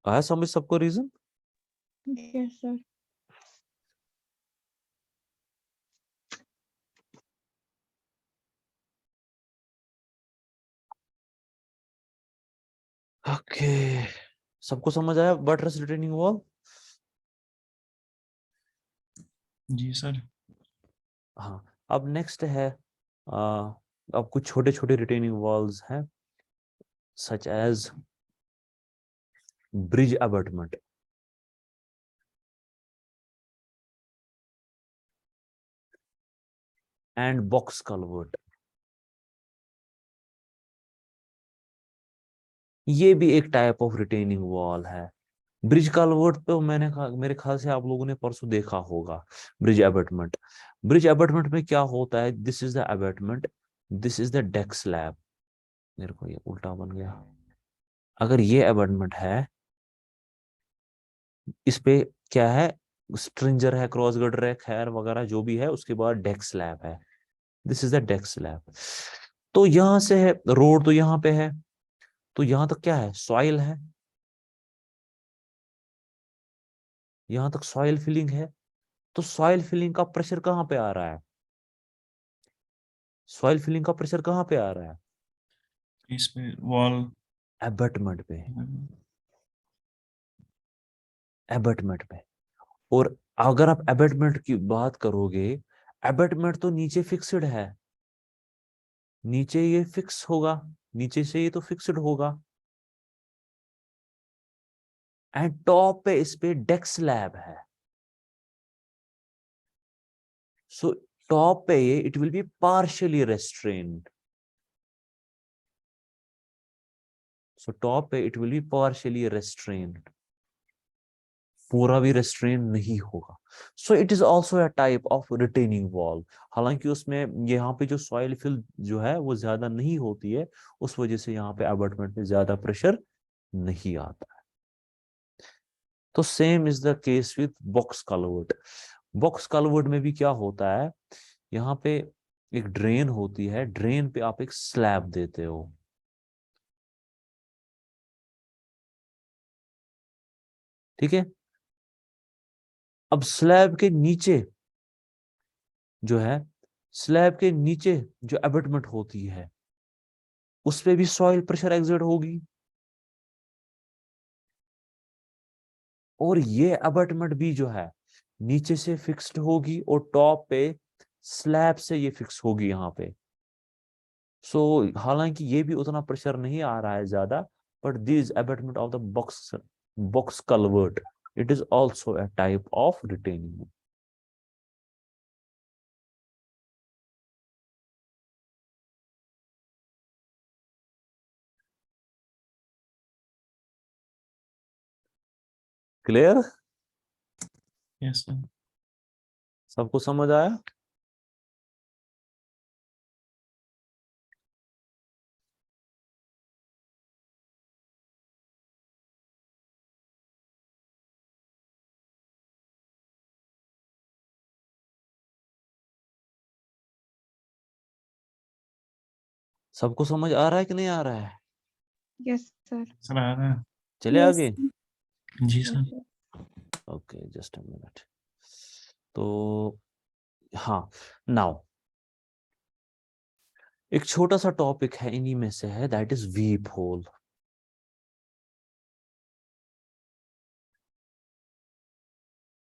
आया समझ सबको रीजन? Yes sir. ओके, सबको समझ आया बटरस रिटेनिंग वॉल? जी सर। हाँ, अब नेक्स्ट है अब कुछ छोटे छोटे रिटेनिंग वॉल्स हैं, such as bridge abutment, and box culvert. ये भी एक टाइप ऑफ रिटेनिंग वॉल है। ब्रिज कल्वर्ट तो मेरे ख्याल से आप लोगों ने परसों देखा होगा। ब्रिज अबटमेंट, ब्रिज अबटमेंट में क्या होता है, this is the abutment, this is the deck slab. मेरे को ये उल्टा बन गया। अगर ये अबटमेंट है, इस पे क्या है, स्ट्रिंजर है, क्रॉस गर्डर है, खैर वगैरह जो भी है, उसके बाद डेक स्लैब है, this is the deck slab. तो यहां से है रोड, तो यहाँ पे है, तो यहां तक क्या है, सॉइल है, यहां तक सॉइल फिलिंग है। तो सॉइल फिलिंग का प्रेशर कहाँ पे आ रहा है, सॉइल फिलिंग का प्रेशर कहाँ पे आ रहा है, इस पे वॉल। एबटमेंट पे, एबटमेंट पे। और अगर आप एबटमेंट की बात करोगे, एबटमेंट तो नीचे फिक्स्ड है, नीचे ये फिक्स होगा, नीचे से ये तो फिक्स्ड होगा, एंड टॉप पे इस पे डेक स्लैब है। सो टॉप पे ये it will be partially restrained, so top पे it will be partially restrained, पूरा भी रेस्ट्रेन नहीं होगा। So it is also a type of retaining wall. हालांकि उसमें यहाँ पे जो सॉइल फिल जो है वो ज्यादा नहीं होती है, उस वजह से यहाँ पे अबटमेंट में ज्यादा प्रेशर नहीं आता है। तो same is the case with box culvert. Box culvert में भी क्या होता है, यहाँ पे एक ड्रेन होती है, ड्रेन पे आप एक स्लैब देते हो, ठीक है। अब स्लैब के नीचे जो है, स्लैब के नीचे जो एबटमेंट होती है उस पे भी सॉइल प्रेशर एक्सर्ट होगी, और ये अबटमेंट भी जो है नीचे से फिक्स्ड होगी, और टॉप पे स्लैब से ये फिक्स होगी यहाँ पे। सो हालांकि ये भी उतना प्रेशर नहीं आ रहा है ज्यादा, but this abutment of the box culvert, it is also a type of retaining. Clear? Yes sir. सबको समझ आया? सबको समझ आ रहा है कि नहीं आ रहा है? Yes sir. सर आ रहा है। चले Yes. आगे। जी yes sir. Sir. Okay, just a minute. तो हाँ, नाउ एक छोटा सा टॉपिक है, इन्हीं में से है, that is weep hole.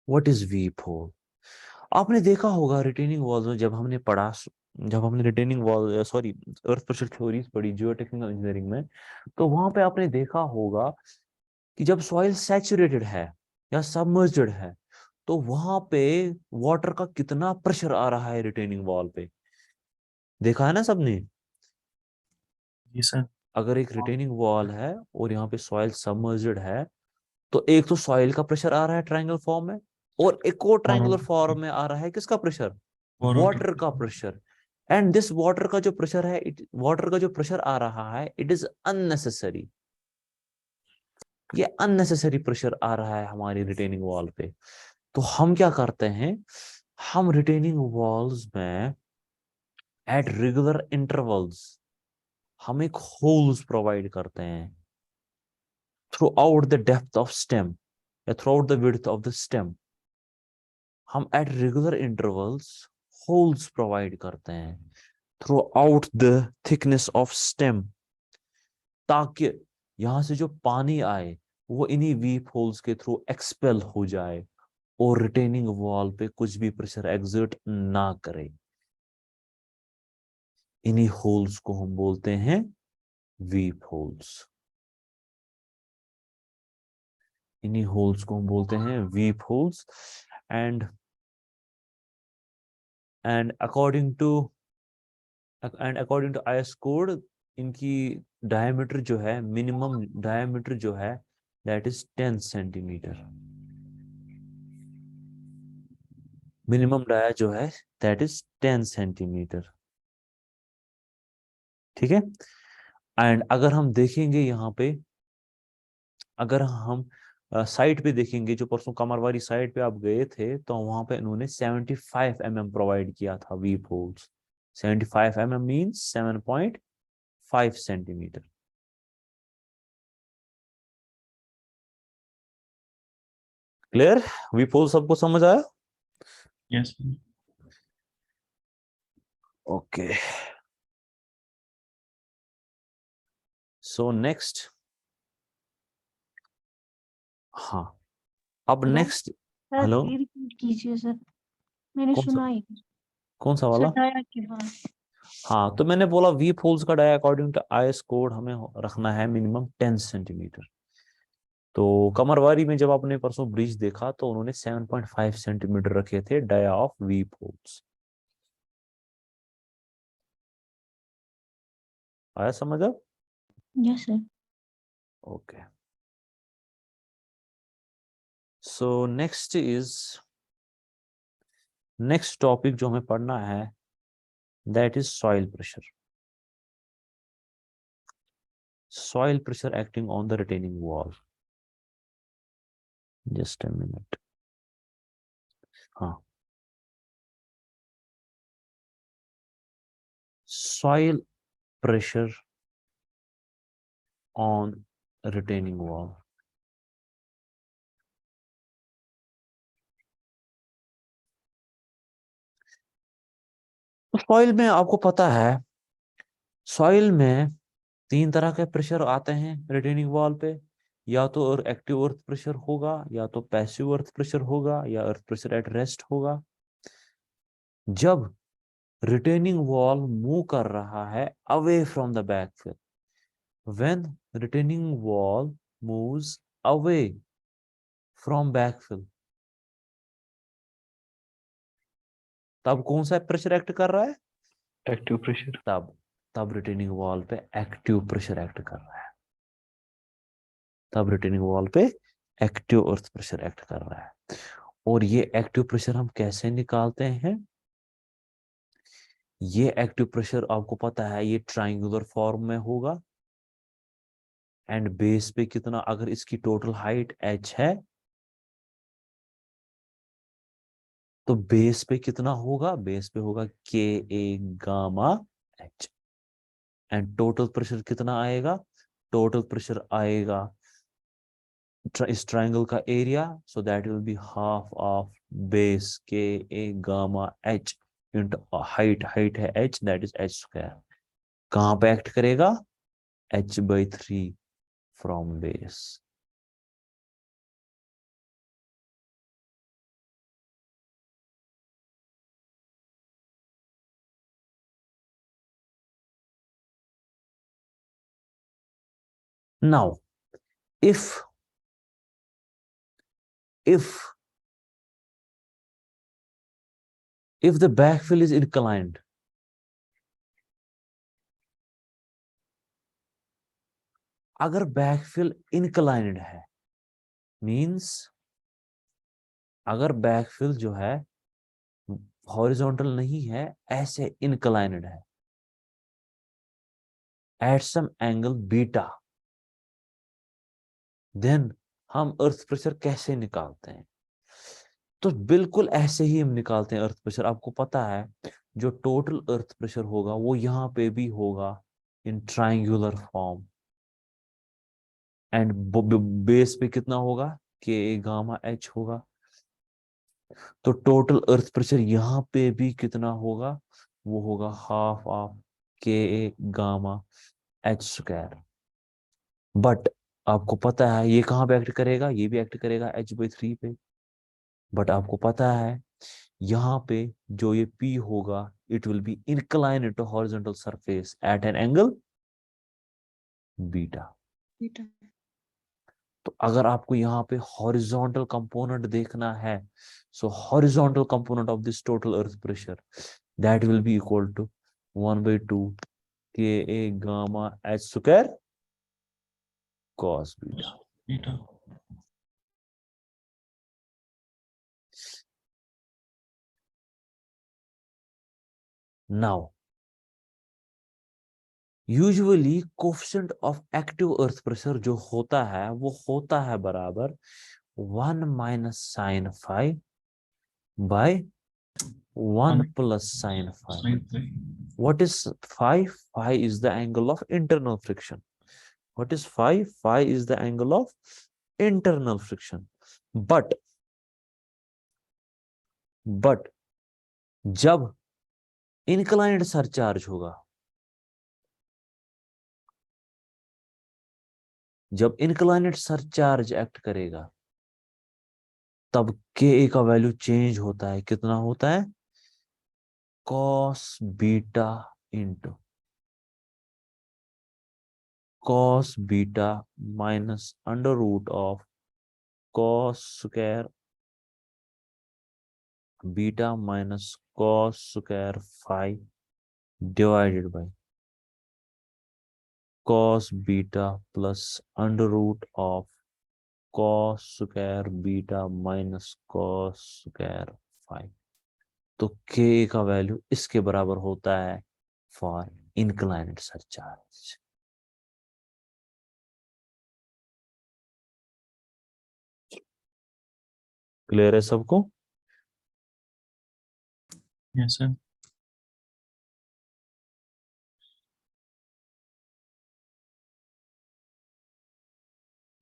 What is weep hole? आपने देखा होगा रिटेनिंग वॉल्स में, जब हमने retaining wall, sorry, earth pressure theories पढ़ी जियो टेक्निकल इंजीनियरिंग में, तो वहां पे आपने देखा होगा कि जब सॉइल सैचुरेटेड है या सबमर्ज्ड है, तो वहां पे वाटर का कितना प्रेशर आ रहा है रिटेनिंग वॉल पे। देखा है ना सबने? जी सर। अगर एक रिटेनिंग वॉल है और यहाँ पे सॉइल सबमर्ज्ड है, तो एक तो सॉइल का प्रेशर आ रहा है ट्रायंगल फॉर्म में, और एक और ट्रायंगुलर फॉर्म में आ रहा है किसका प्रेशर? वाटर का प्रेशर। एंड दिस वाटर का जो प्रेशर है, वाटर का जो प्रेशर आ रहा है, इट इज अननेसेसरी। ये अननेसेसरी प्रेशर आ रहा है हमारी रिटेनिंग वॉल पे। तो हम क्या करते हैं, हम रिटेनिंग वॉल्स में एट रेगुलर इंटरवल्स हम एक होल्स प्रोवाइड करते हैं throughout the depth of stem या throughout the width of the stem. हम at regular intervals holes provide करते हैं throughout the thickness of stem, ताकि यहां से जो पानी आए वो इन्हीं वीप होल्स के थ्रू एक्सपेल हो जाए और रिटेनिंग वॉल पे कुछ भी प्रेशर एग्जर्ट ना करे। इन्हीं होल्स को हम बोलते हैं वीप होल्स। इन्हीं होल्स को हम बोलते हैं weep holes. And and according to IS code, इनकी डायमीटर जो है, मिनिमम डायमीटर जो है, that is 10 centimetre. Minimum dia जो है दैट इज 10 सेंटीमीटर। ठीक है। एंड अगर हम देखेंगे यहाँ पे, अगर हम साइट पे देखेंगे, जो परसों कमरवारी साइट पे आप गए थे, तो वहां पे इन्होंने 75 mm प्रोवाइड किया था weep holes. 75 mm means 7.5 centimetre. Clear? Weep hole सबको समझ आया? Yes sir. Okay, so next, हाँ, अब हेलो नेक्स्ट। सर, हेलो, ये रिपीट कीजिए सर, मैंने कौन सा सुना ही कौन सा सर वाला? डाया के बाद। हाँ, तो मैंने बोला वीप होल्स का dia according to IS code हमें रखना है मिनिमम 10 सेंटीमीटर। तो कमरवारी में जब आपने परसों ब्रिज देखा, तो उन्होंने 7.5 सेंटीमीटर रखे थे डाया ऑफ वीप होल्स। आया समझ अब? Yes sir. Okay, so next topic जो हमें पढ़ना है, that is soil pressure. Soil pressure acting on the retaining wall. Just a minute. हाँ, soil pressure on retaining wall. तो सॉइल में आपको पता है, सॉइल में 3 तरह के प्रेशर आते हैं रिटेनिंग वॉल पे। या तो एक्टिव अर्थ प्रेशर होगा, या तो पैसिव अर्थ प्रेशर होगा, या अर्थ प्रेशर एट रेस्ट होगा। जब रिटेनिंग वॉल मूव कर रहा है away from the backfill, when retaining wall moves away from backfill, तब कौन सा प्रेशर एक्ट कर रहा है? Active pressure. तब रिटेनिंग वॉल पे एक्टिव प्रेशर एक्ट कर रहा है। तब रिटेनिंग वॉल पे एक्टिव अर्थ प्रेशर एक्ट कर रहा है। और ये एक्टिव प्रेशर हम कैसे निकालते हैं? ये एक्टिव प्रेशर आपको पता है, ये ट्रायंगुलर फॉर्म में होगा। एंड बेस पे कितना, अगर इसकी टोटल हाइट h है, तो बेस पे कितना होगा? बेस पे होगा Ka gamma h। And total pressure कितना आएगा? टोटल प्रेशर आएगा इस ट्राइंगल का area, so that will be half of base K a gamma h into height, height है h, that is h square. कहां पे एक्ट करेगा? h/3 from base. Now, if the backfill is inclined, अगर backfill inclined है, means अगर backfill जो है horizontal नहीं है, ऐसे inclined है at some angle beta, then हम अर्थ प्रेशर कैसे निकालते हैं? तो बिल्कुल ऐसे ही हम निकालते हैं अर्थ प्रेशर। आपको पता है जो टोटल अर्थ प्रेशर होगा वो यहाँ पे भी होगा इन ट्राइंगुलर फॉर्म, एंड बेस पे कितना होगा? के गामा एच होगा। तो टोटल अर्थ प्रेशर यहाँ पे भी कितना होगा? वो होगा हाफ ऑफ के गामा एच स्क्वायर। बट आपको पता है ये कहाँ पे एक्ट करेगा? ये भी एक्ट करेगा h/3 पे। बट आपको पता है यहाँ पे जो ये P होगा, it will be incline to horizontal surface at an angle beta. Beta. तो अगर आपको यहाँ पे हॉरिजॉन्टल कंपोनेंट देखना है, so horizontal component of this total earth pressure that will be equal to 1/2 K gamma H square cos beta. Beta. Now, usually coefficient of active earth pressure जो होता है वो होता है बराबर 1 minus sin phi by 1 plus sin phi. What is phi? Phi is the angle of internal friction. What is phi? Phi is the angle of internal friction. But जब inclined surcharge होगा, जब इंक्लाइनेड सरचार्ज एक्ट करेगा तब के का value change होता है। कितना होता है? cos beta into cos beta minus under root of cos square beta minus cos square phi divided by cos beta plus under root of cos square beta minus cos square phi. तो k का value इसके बराबर होता है for इंक्लाइनेड surcharge. Clear है सबको? Yes sir.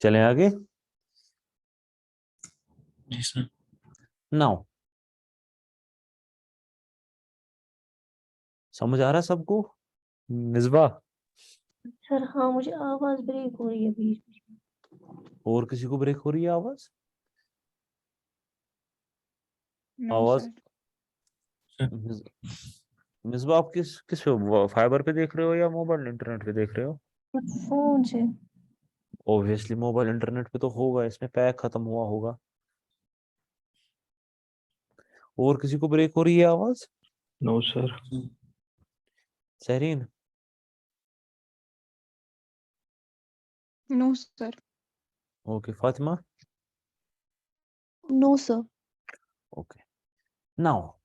चलें आगे। जी सर। नाउ समझ आ रहा है सबको? मिसबा सर हाँ, मुझे आवाज ब्रेक हो रही है बीच बीच में। और किसी को ब्रेक हो रही है आवाज? नो आवाज सर। मिसबा आप किस किस पे, फाइबर पे देख रहे हो या मोबाइल इंटरनेट पे देख रहे हो? फोन से। ऑब्वियसली मोबाइल इंटरनेट पे तो होगा, इसमें पैक खत्म हुआ होगा। और किसी को ब्रेक हो रही है आवाज? No sir. Sahreen? No sir. Okay Fatima? No, sir. Okay. Now,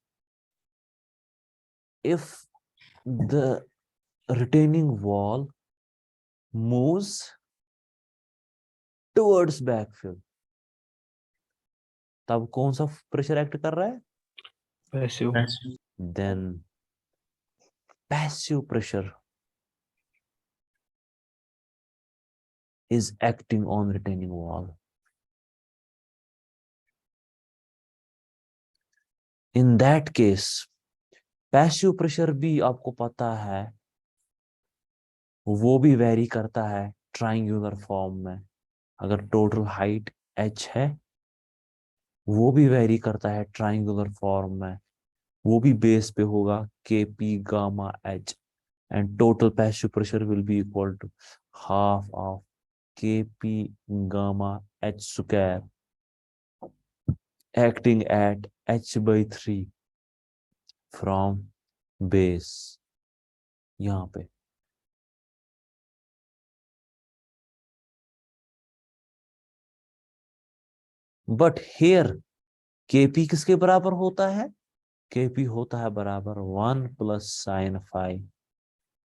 if the retaining wall moves towards backfill, तब कौन सा प्रेशर एक्ट कर रहा है? Passive. Then passive pressure is acting on retaining wall. In that case, passive pressure भी आपको पता है वो भी वेरी करता है ट्रायंगुलर फॉर्म में। अगर टोटल हाइट h है वो भी वेरी करता है ट्रायंगुलर फॉर्म में, वो भी बेस पे होगा kp gamma h, and total passive pressure will be equal to half of kp gamma h square acting at h/3 from base यहाँ पे। बट हेयर kp किसके बराबर होता है? kp होता है बराबर 1 plus sine five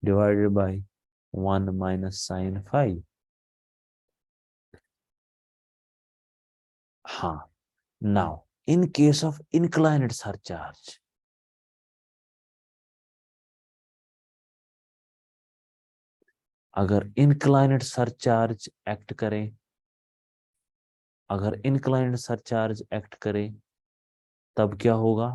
divided by 1 minus sine five. हाँ, now in case of inclined surcharge, अगर इंक्लाइनेड सरचार्ज एक्ट करे, अगर इंक्लाइनेड सरचार्ज एक्ट करे तब क्या होगा?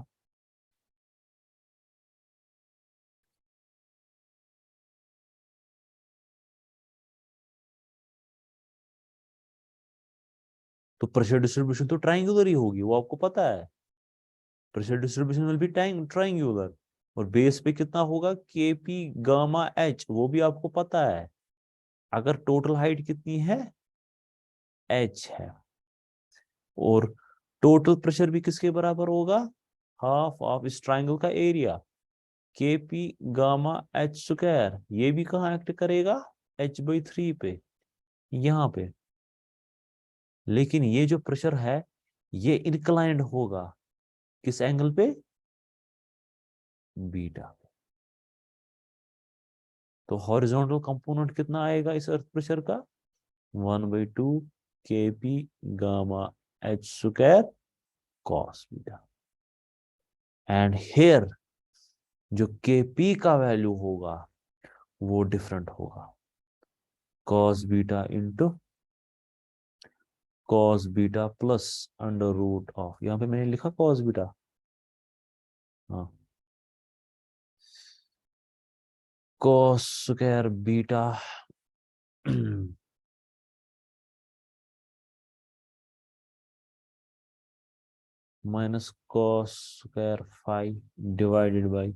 तो प्रेशर डिस्ट्रीब्यूशन तो ट्रायंगुलर ही होगी, वो आपको पता है। Pressure distribution will be triangular, और बेस पे कितना होगा? kp गामा h, वो भी आपको पता है। अगर टोटल हाइट कितनी है? h है, और टोटल प्रेशर भी किसके बराबर होगा? हाफ ऑफ इस ट्रायंगल का area kp gamma h square. ये भी कहाँ एक्ट करेगा? h/3 पे, यहाँ पे। लेकिन ये जो प्रेशर है ये इंक्लाइंड होगा किस एंगल पे? बीटा पे। तो हॉरिजॉन्टल कंपोनेंट कितना आएगा इस अर्थ प्रेशर का? 1/2 kp gamma h square cos beta. And here जो kp का वैल्यू होगा वो डिफरेंट होगा, cos beta into cos beta plus under root of, यहाँ पे मैंने लिखा cos बीटा, हाँ, cos square beta minus cos square five divided by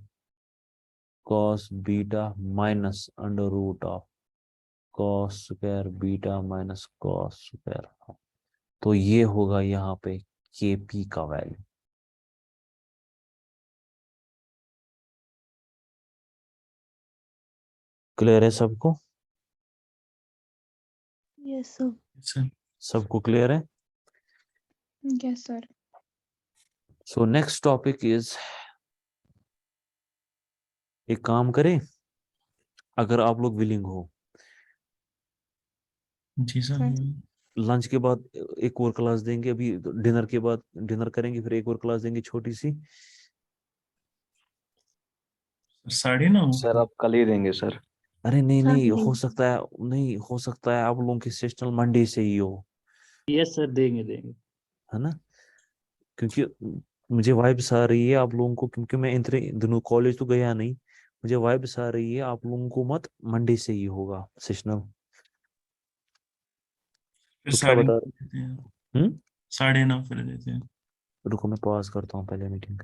cos beta minus under root of cos square beta minus cos square. तो ये होगा यहाँ पे kp का वैल्यू। क्लियर है सबको? Yes sir. सर सबको क्लियर है? Yes sir. So next topic is, एक काम करें, अगर आप लोग विलिंग हो, जी सर। सर। लंच के बाद एक और क्लास देंगे, अभी डिनर के बाद डिनर करेंगे, फिर एक और क्लास देंगे छोटी सी। 9:30। सर आप कल ही देंगे सर। अरे नहीं नहीं, Sunday। हो सकता है, नहीं हो सकता है आप लोगों की सेशनल मंडे से ही हो, यस सर, देंगे देंगे। है ना? क्योंकि मुझे वाइब्स आ रही है आप लोगों को, क्योंकि मैं इतने दिनों कॉलेज तो गया नहीं, मुझे वाइब्स आ रही है आप लोगों को मत मंडे से ही होगा सेशनल। फिर तो क्या 9:30 बता देते हैं। रहे? 9:30 फिर देते हैं। रुको मैं पॉज करता हूँ पहले मीटिंग।